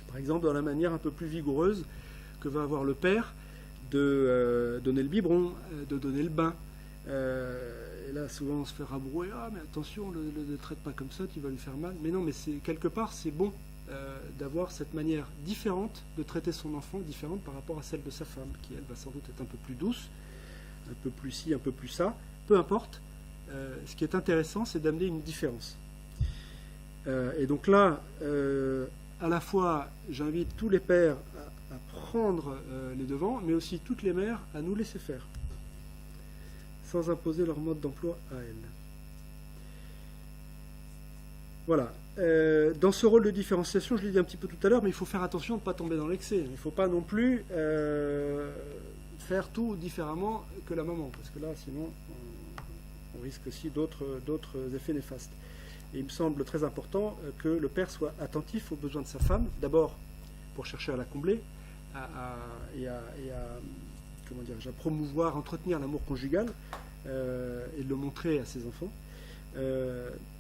Par exemple, dans la manière un peu plus vigoureuse que va avoir le père de donner le biberon, de donner le bain. Et là, souvent, on se fait rabrouer. « Ah, mais attention, ne le traite pas comme ça, tu vas lui faire mal. » Mais non, mais quelque part, c'est bon d'avoir cette manière différente de traiter son enfant, différente par rapport à celle de sa femme, qui, elle, va sans doute être un peu plus douce, un peu plus ci, un peu plus ça. Peu importe. Ce qui est intéressant, c'est d'amener une différence. Et donc là, à la fois, j'invite tous les pères à prendre les devants, mais aussi toutes les mères à nous laisser faire, sans imposer leur mode d'emploi à elles. Voilà. Dans ce rôle de différenciation, je l'ai dit un petit peu tout à l'heure, mais il faut faire attention de ne pas tomber dans l'excès. Il ne faut pas non plus faire tout différemment que la maman, parce que là, sinon, on risque aussi d'autres effets néfastes. Et il me semble très important que le père soit attentif aux besoins de sa femme, d'abord pour chercher à la combler, et à promouvoir, entretenir l'amour conjugal, et le montrer à ses enfants.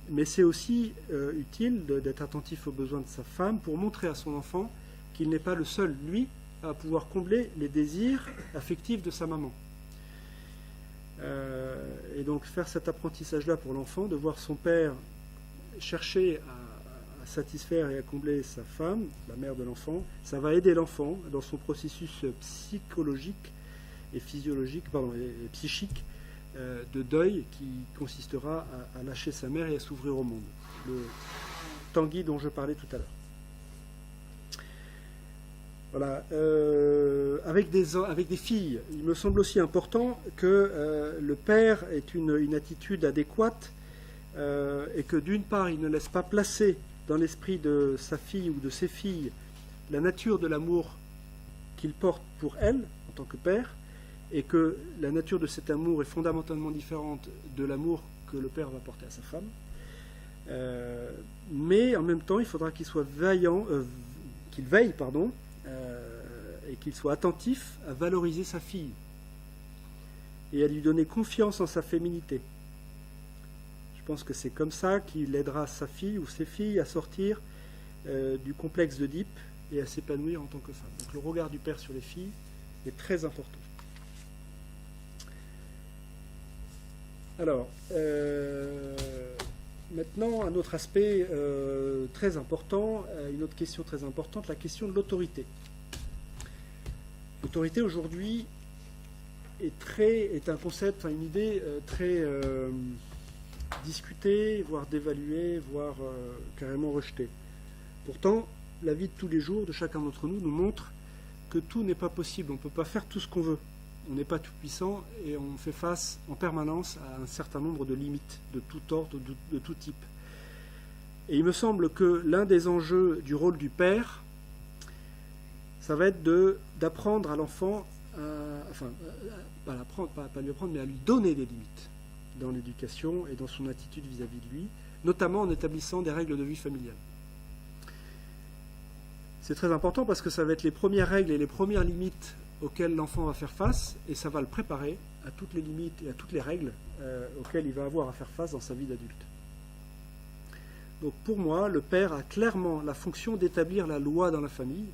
Mais c'est aussi utile d'être attentif aux besoins de sa femme pour montrer à son enfant qu'il n'est pas le seul, lui, à pouvoir combler les désirs affectifs de sa maman. Et donc faire cet apprentissage-là pour l'enfant, de voir son père chercher à satisfaire et à combler sa femme, la mère de l'enfant, ça va aider l'enfant dans son processus psychologique et physiologique, et psychique, de deuil qui consistera à lâcher sa mère et à s'ouvrir au monde. Le Tanguy dont je parlais tout à l'heure. Voilà. Avec des filles, il me semble aussi important que le père ait une attitude adéquate et que d'une part, il ne laisse pas placer dans l'esprit de sa fille ou de ses filles la nature de l'amour qu'il porte pour elle en tant que père, et que la nature de cet amour est fondamentalement différente de l'amour que le père va porter à sa femme. Mais en même temps, il faudra qu'il soit qu'il veille, et qu'il soit attentif à valoriser sa fille et à lui donner confiance en sa féminité. Je pense que c'est comme ça qu'il aidera sa fille ou ses filles à sortir du complexe d'Oedipe et à s'épanouir en tant que femme. Donc le regard du père sur les filles est très important. Alors, maintenant, un autre aspect très important, une autre question très importante, la question de l'autorité. L'autorité aujourd'hui est un concept, une idée très discutée, voire dévaluée, voire carrément rejetée. Pourtant, la vie de tous les jours de chacun d'entre nous nous montre que tout n'est pas possible, on ne peut pas faire tout ce qu'on veut. On n'est pas tout puissant et on fait face en permanence à un certain nombre de limites de tout ordre, de tout type. Et il me semble que l'un des enjeux du rôle du père, ça va être d'apprendre à l'enfant, pas lui apprendre, mais à lui donner des limites dans l'éducation et dans son attitude vis-à-vis de lui, notamment en établissant des règles de vie familiale. C'est très important parce que ça va être les premières règles et les premières limites auxquelles l'enfant va faire face, et ça va le préparer à toutes les limites et à toutes les règles auxquelles il va avoir à faire face dans sa vie d'adulte. Donc pour moi, le père a clairement la fonction d'établir la loi dans la famille,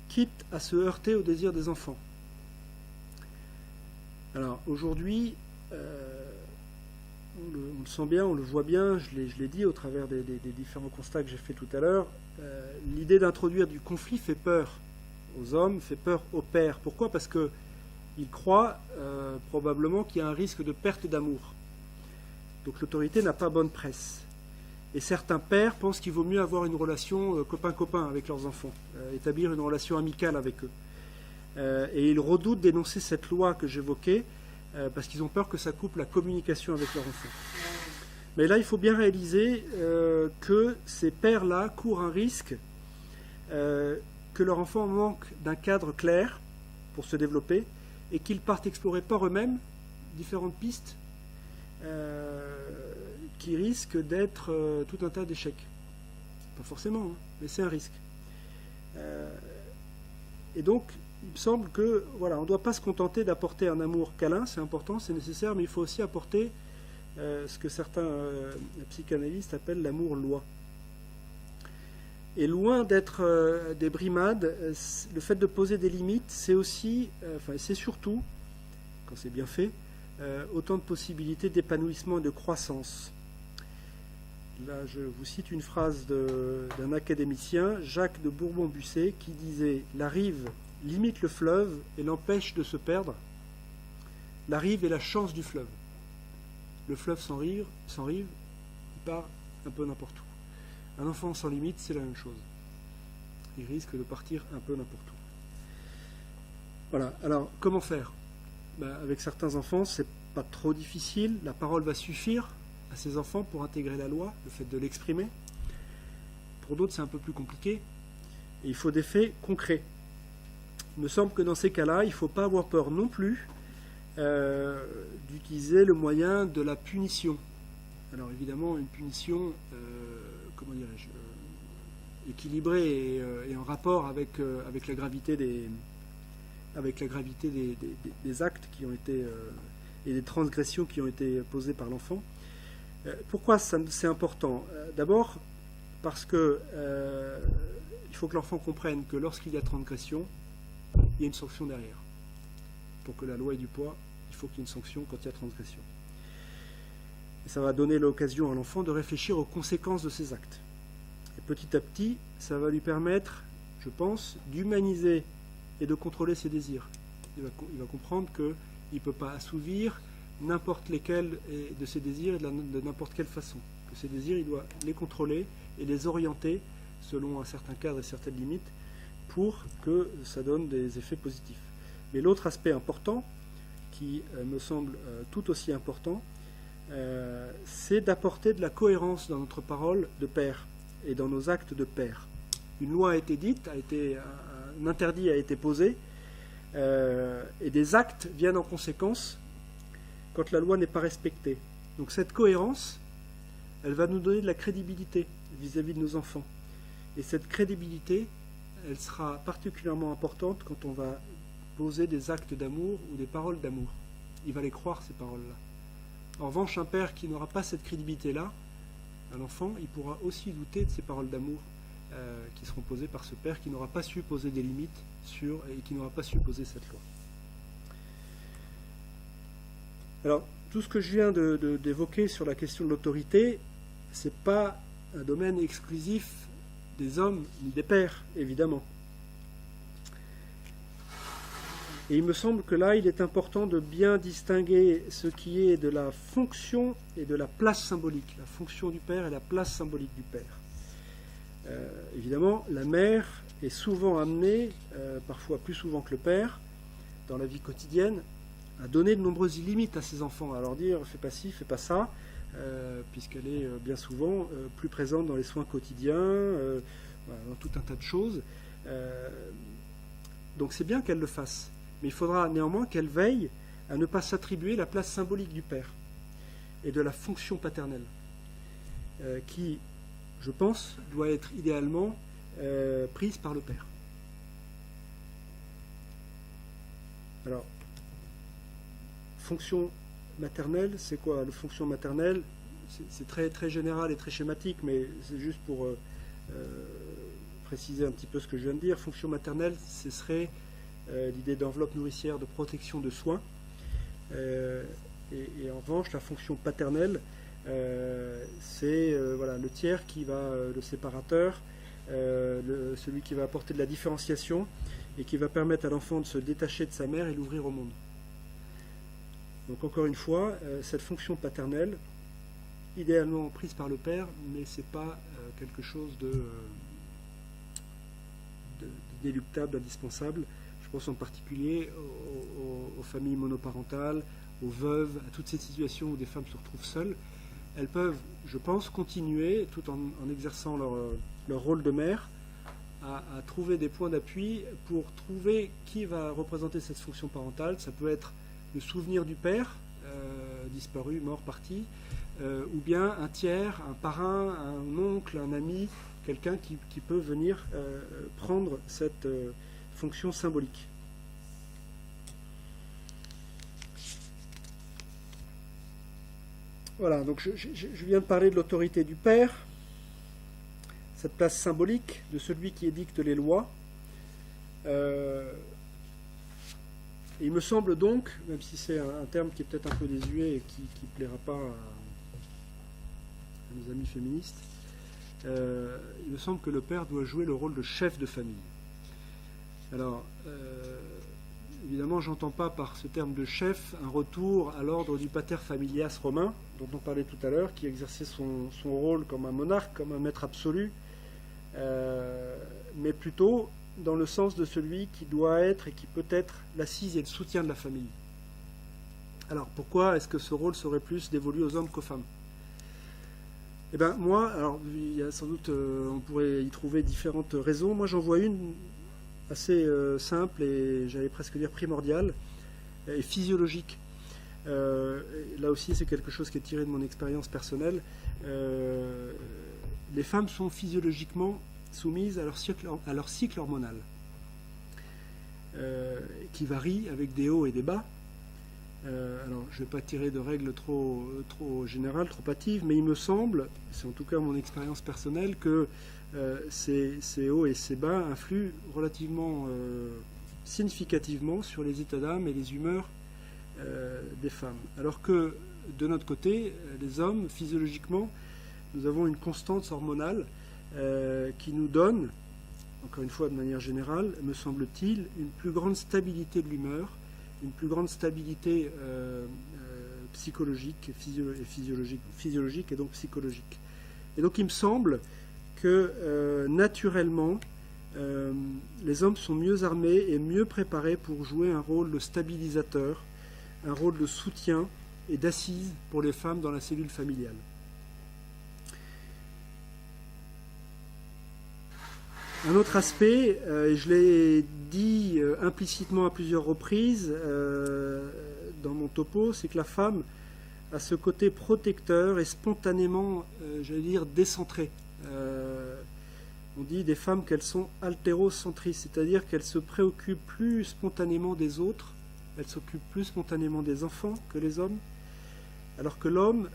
quitte à se heurter au désir des enfants. Alors aujourd'hui, on le sent bien, on le voit bien, je l'ai dit au travers des différents constats que j'ai fait tout à l'heure, l'idée d'introduire du conflit fait peur aux hommes, fait peur aux pères. Pourquoi ? Parce qu'ils croient probablement qu'il y a un risque de perte d'amour. Donc l'autorité n'a pas bonne presse. Et certains pères pensent qu'il vaut mieux avoir une relation copain-copain avec leurs enfants, établir une relation amicale avec eux. Et ils redoutent d'énoncer cette loi que j'évoquais, parce qu'ils ont peur que ça coupe la communication avec leurs enfants. Mais là, il faut bien réaliser que ces pères-là courent un risque que leur enfant manque d'un cadre clair pour se développer et qu'ils partent explorer par eux-mêmes différentes pistes qui risquent d'être tout un tas d'échecs. Pas forcément, hein, mais c'est un risque. Et donc, il me semble que voilà, on ne doit pas se contenter d'apporter un amour câlin, c'est important, c'est nécessaire, mais il faut aussi apporter ce que certains psychanalystes appellent l'amour-loi. Et loin d'être des brimades, le fait de poser des limites, c'est aussi, c'est surtout, quand c'est bien fait, autant de possibilités d'épanouissement et de croissance. Là, je vous cite une phrase d'un académicien, Jacques de Bourbon-Bussé, qui disait « La rive limite le fleuve et l'empêche de se perdre. La rive est la chance du fleuve. Le fleuve sans rive, il part un peu n'importe où. Un enfant sans limite, c'est la même chose. Il risque de partir un peu n'importe où. » Voilà, alors comment faire ? Avec certains enfants, c'est pas trop difficile, la parole va suffire à ces enfants pour intégrer la loi, le fait de l'exprimer. Pour d'autres, c'est un peu plus compliqué, et il faut des faits concrets. Il me semble que dans ces cas-là, il ne faut pas avoir peur non plus d'utiliser le moyen de la punition. Alors évidemment, une punition, équilibrée et en rapport avec la gravité des actes qui ont été et des transgressions qui ont été posées par l'enfant. Pourquoi c'est important ? D'abord, parce que il faut que l'enfant comprenne que lorsqu'il y a transgression, il y a une sanction derrière. Pour que la loi ait du poids, il faut qu'il y ait une sanction quand il y a transgression. Et ça va donner l'occasion à l'enfant de réfléchir aux conséquences de ses actes. Et petit à petit, ça va lui permettre, je pense, d'humaniser et de contrôler ses désirs. Il va comprendre qu'il ne peut pas assouvir n'importe lesquels de ses désirs de n'importe quelle façon. Que ses désirs, il doit les contrôler et les orienter selon un certain cadre et certaines limites pour que ça donne des effets positifs. Mais l'autre aspect important, qui me semble tout aussi important, c'est d'apporter de la cohérence dans notre parole de père et dans nos actes de père. Une loi a été dite, un interdit a été posé, et des actes viennent en conséquence quand la loi n'est pas respectée. Donc cette cohérence, elle va nous donner de la crédibilité vis-à-vis de nos enfants. Et cette crédibilité, elle sera particulièrement importante quand on va poser des actes d'amour ou des paroles d'amour. Il va les croire, ces paroles-là. En revanche, un père qui n'aura pas cette crédibilité-là, un enfant, il pourra aussi douter de ces paroles d'amour qui seront posées par ce père qui n'aura pas su poser des limites et qui n'aura pas su poser cette loi. Alors, tout ce que je viens d'évoquer sur la question de l'autorité, ce n'est pas un domaine exclusif des hommes ni des pères, évidemment. Et il me semble que là, il est important de bien distinguer ce qui est de la fonction et de la place symbolique, la fonction du père et la place symbolique du père. Évidemment, la mère est souvent amenée, parfois plus souvent que le père, dans la vie quotidienne, à donner de nombreuses limites à ses enfants, à leur dire « fais pas ci, fais pas ça », puisqu'elle est bien souvent plus présente dans les soins quotidiens, dans tout un tas de choses. Donc c'est bien qu'elle le fasse, mais il faudra néanmoins qu'elle veille à ne pas s'attribuer la place symbolique du père et de la fonction paternelle, qui, je pense, doit être idéalement prise par le père. Alors, fonction maternelle, c'est quoi? La fonction maternelle, c'est très, très général et très schématique, mais c'est juste pour préciser un petit peu ce que je viens de dire. Fonction maternelle, ce serait l'idée d'enveloppe nourricière, de protection, de soins. Et en revanche, la fonction paternelle, c'est voilà, le tiers qui va, le séparateur, celui qui va apporter de la différenciation et qui va permettre à l'enfant de se détacher de sa mère et l'ouvrir au monde. Donc encore une fois, cette fonction paternelle, idéalement prise par le père, mais ce n'est pas quelque chose d'inéluctable, d'indispensable. Je pense en particulier aux familles monoparentales, aux veuves, à toutes ces situations où des femmes se retrouvent seules. Elles peuvent, je pense, continuer, tout en exerçant leur rôle de mère, à trouver des points d'appui pour trouver qui va représenter cette fonction parentale. Ça peut être le souvenir du père, disparu, mort, parti, ou bien un tiers, un parrain, un oncle, un ami, quelqu'un qui peut venir prendre cette fonction symbolique. Voilà, donc je viens de parler de l'autorité du père, cette place symbolique de celui qui édicte les lois. Il me semble donc, même si c'est un terme qui est peut-être un peu désuet et qui ne plaira pas à nos amis féministes, il me semble que le père doit jouer le rôle de chef de famille. Alors, évidemment, j'entends pas par ce terme de chef un retour à l'ordre du pater familias romain, dont on parlait tout à l'heure, qui exerçait son rôle comme un monarque, comme un maître absolu, mais plutôt dans le sens de celui qui doit être et qui peut être l'assise et le soutien de la famille. Alors, pourquoi est-ce que ce rôle serait plus dévolu aux hommes qu'aux femmes ? Eh bien, moi, alors, il y a sans doute, on pourrait y trouver différentes raisons. Moi, j'en vois une assez simple et j'allais presque dire primordiale et physiologique. Là aussi, c'est quelque chose qui est tiré de mon expérience personnelle. Les femmes sont physiologiquement soumises à leur cycle hormonal, qui varie avec des hauts et des bas. Alors, je ne vais pas tirer de règles trop générales, trop hâtives, mais il me semble, c'est en tout cas mon expérience personnelle, que ces hauts et ces bas influent relativement significativement sur les états d'âme et les humeurs des femmes. Alors que, de notre côté, les hommes, physiologiquement, nous avons une constance hormonale qui nous donne, encore une fois de manière générale, me semble-t-il, une plus grande stabilité de l'humeur, une plus grande stabilité psychologique, physiologique et donc psychologique. Et donc il me semble que naturellement, les hommes sont mieux armés et mieux préparés pour jouer un rôle de stabilisateur, un rôle de soutien et d'assise pour les femmes dans la cellule familiale. Un autre aspect, et je l'ai dit implicitement à plusieurs reprises dans mon topo, c'est que la femme a ce côté protecteur et spontanément, j'allais dire, décentré. On dit des femmes qu'elles sont altérocentristes, c'est-à-dire qu'elles se préoccupent plus spontanément des autres, elles s'occupent plus spontanément des enfants que les hommes, alors que l'homme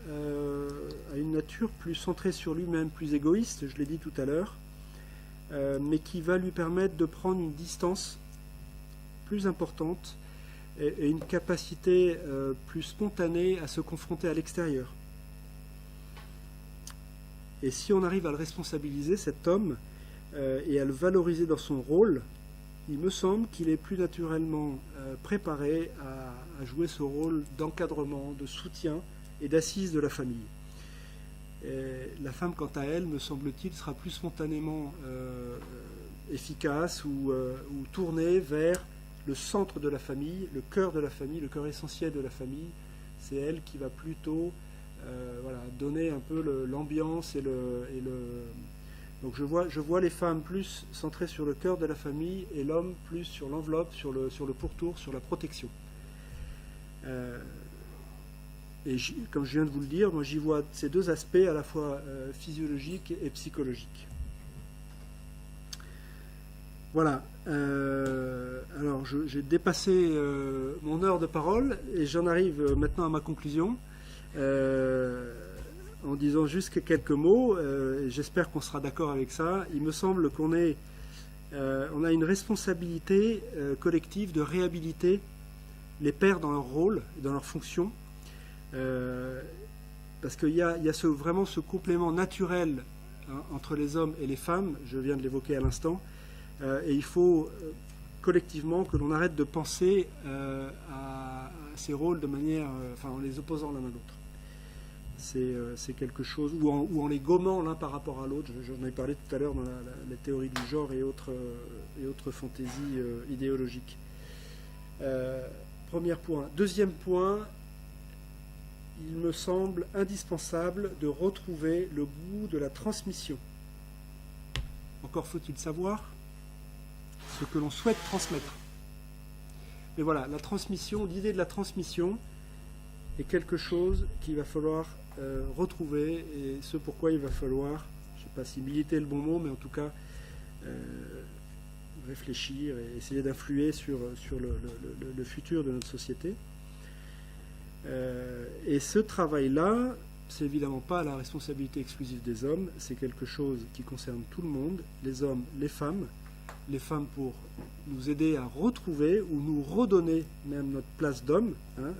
a une nature plus centrée sur lui-même, plus égoïste, je l'ai dit tout à l'heure, mais qui va lui permettre de prendre une distance plus importante et une capacité plus spontanée à se confronter à l'extérieur. Et si on arrive à le responsabiliser, cet homme, et à le valoriser dans son rôle, il me semble qu'il est plus naturellement préparé à jouer ce rôle d'encadrement, de soutien et d'assise de la famille. Et la femme, quant à elle, me semble-t-il, sera plus spontanément efficace ou tournée vers le centre de la famille, le cœur essentiel de la famille. C'est elle qui va plutôt donner un peu l'ambiance et le... Donc je vois les femmes plus centrées sur le cœur de la famille et l'homme plus sur l'enveloppe, sur le pourtour, sur la protection. Et comme je viens de vous le dire, moi j'y vois ces deux aspects à la fois physiologiques et psychologiques. Voilà. Alors j'ai dépassé mon heure de parole et j'en arrive maintenant à ma conclusion. en disant juste quelques mots, et j'espère qu'on sera d'accord avec ça. Il me semble qu'on on a une responsabilité collective de réhabiliter les pères dans leur rôle et dans leur fonction, parce qu'il y a vraiment ce complément naturel, hein, entre les hommes et les femmes, je viens de l'évoquer à l'instant, et il faut collectivement que l'on arrête de penser à ces rôles de manière, en les opposant l'un à l'autre. C'est quelque chose, ou en les gommant l'un par rapport à l'autre. J'en ai parlé tout à l'heure dans la théorie du genre et autres fantaisies idéologiques. Premier point. Deuxième point, il me semble indispensable de retrouver le goût de la transmission. Encore faut-il savoir ce que l'on souhaite transmettre. Mais voilà, la transmission, l'idée de la transmission est quelque chose qu'il va falloir retrouver, et ce pourquoi il va falloir, je ne sais pas si militer est le bon mot, mais en tout cas réfléchir et essayer d'influer sur le futur de notre société. Et ce travail-là, c'est évidemment pas la responsabilité exclusive des hommes, c'est quelque chose qui concerne tout le monde, les hommes, les femmes pour nous aider à retrouver ou nous redonner même notre place d'homme, hein,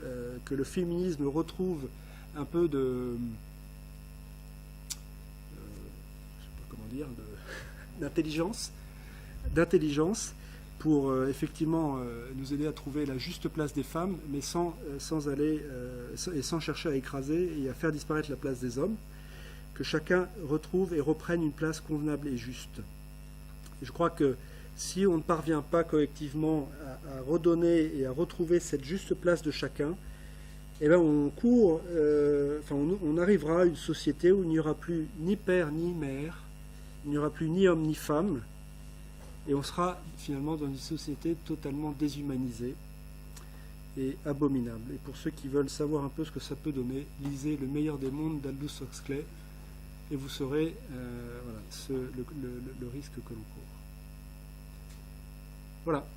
que le féminisme retrouve un peu de, je sais pas comment dire, d'intelligence pour effectivement nous aider à trouver la juste place des femmes, mais sans chercher à écraser et à faire disparaître la place des hommes, que chacun retrouve et reprenne une place convenable et juste. Et je crois que si on ne parvient pas collectivement à redonner et à retrouver cette juste place de chacun, eh bien on arrivera à une société où il n'y aura plus ni père ni mère, il n'y aura plus ni homme ni femme, et on sera finalement dans une société totalement déshumanisée et abominable. Et pour ceux qui veulent savoir un peu ce que ça peut donner, lisez Le meilleur des mondes d'Aldous Huxley, et vous saurez le risque que l'on court. Voilà.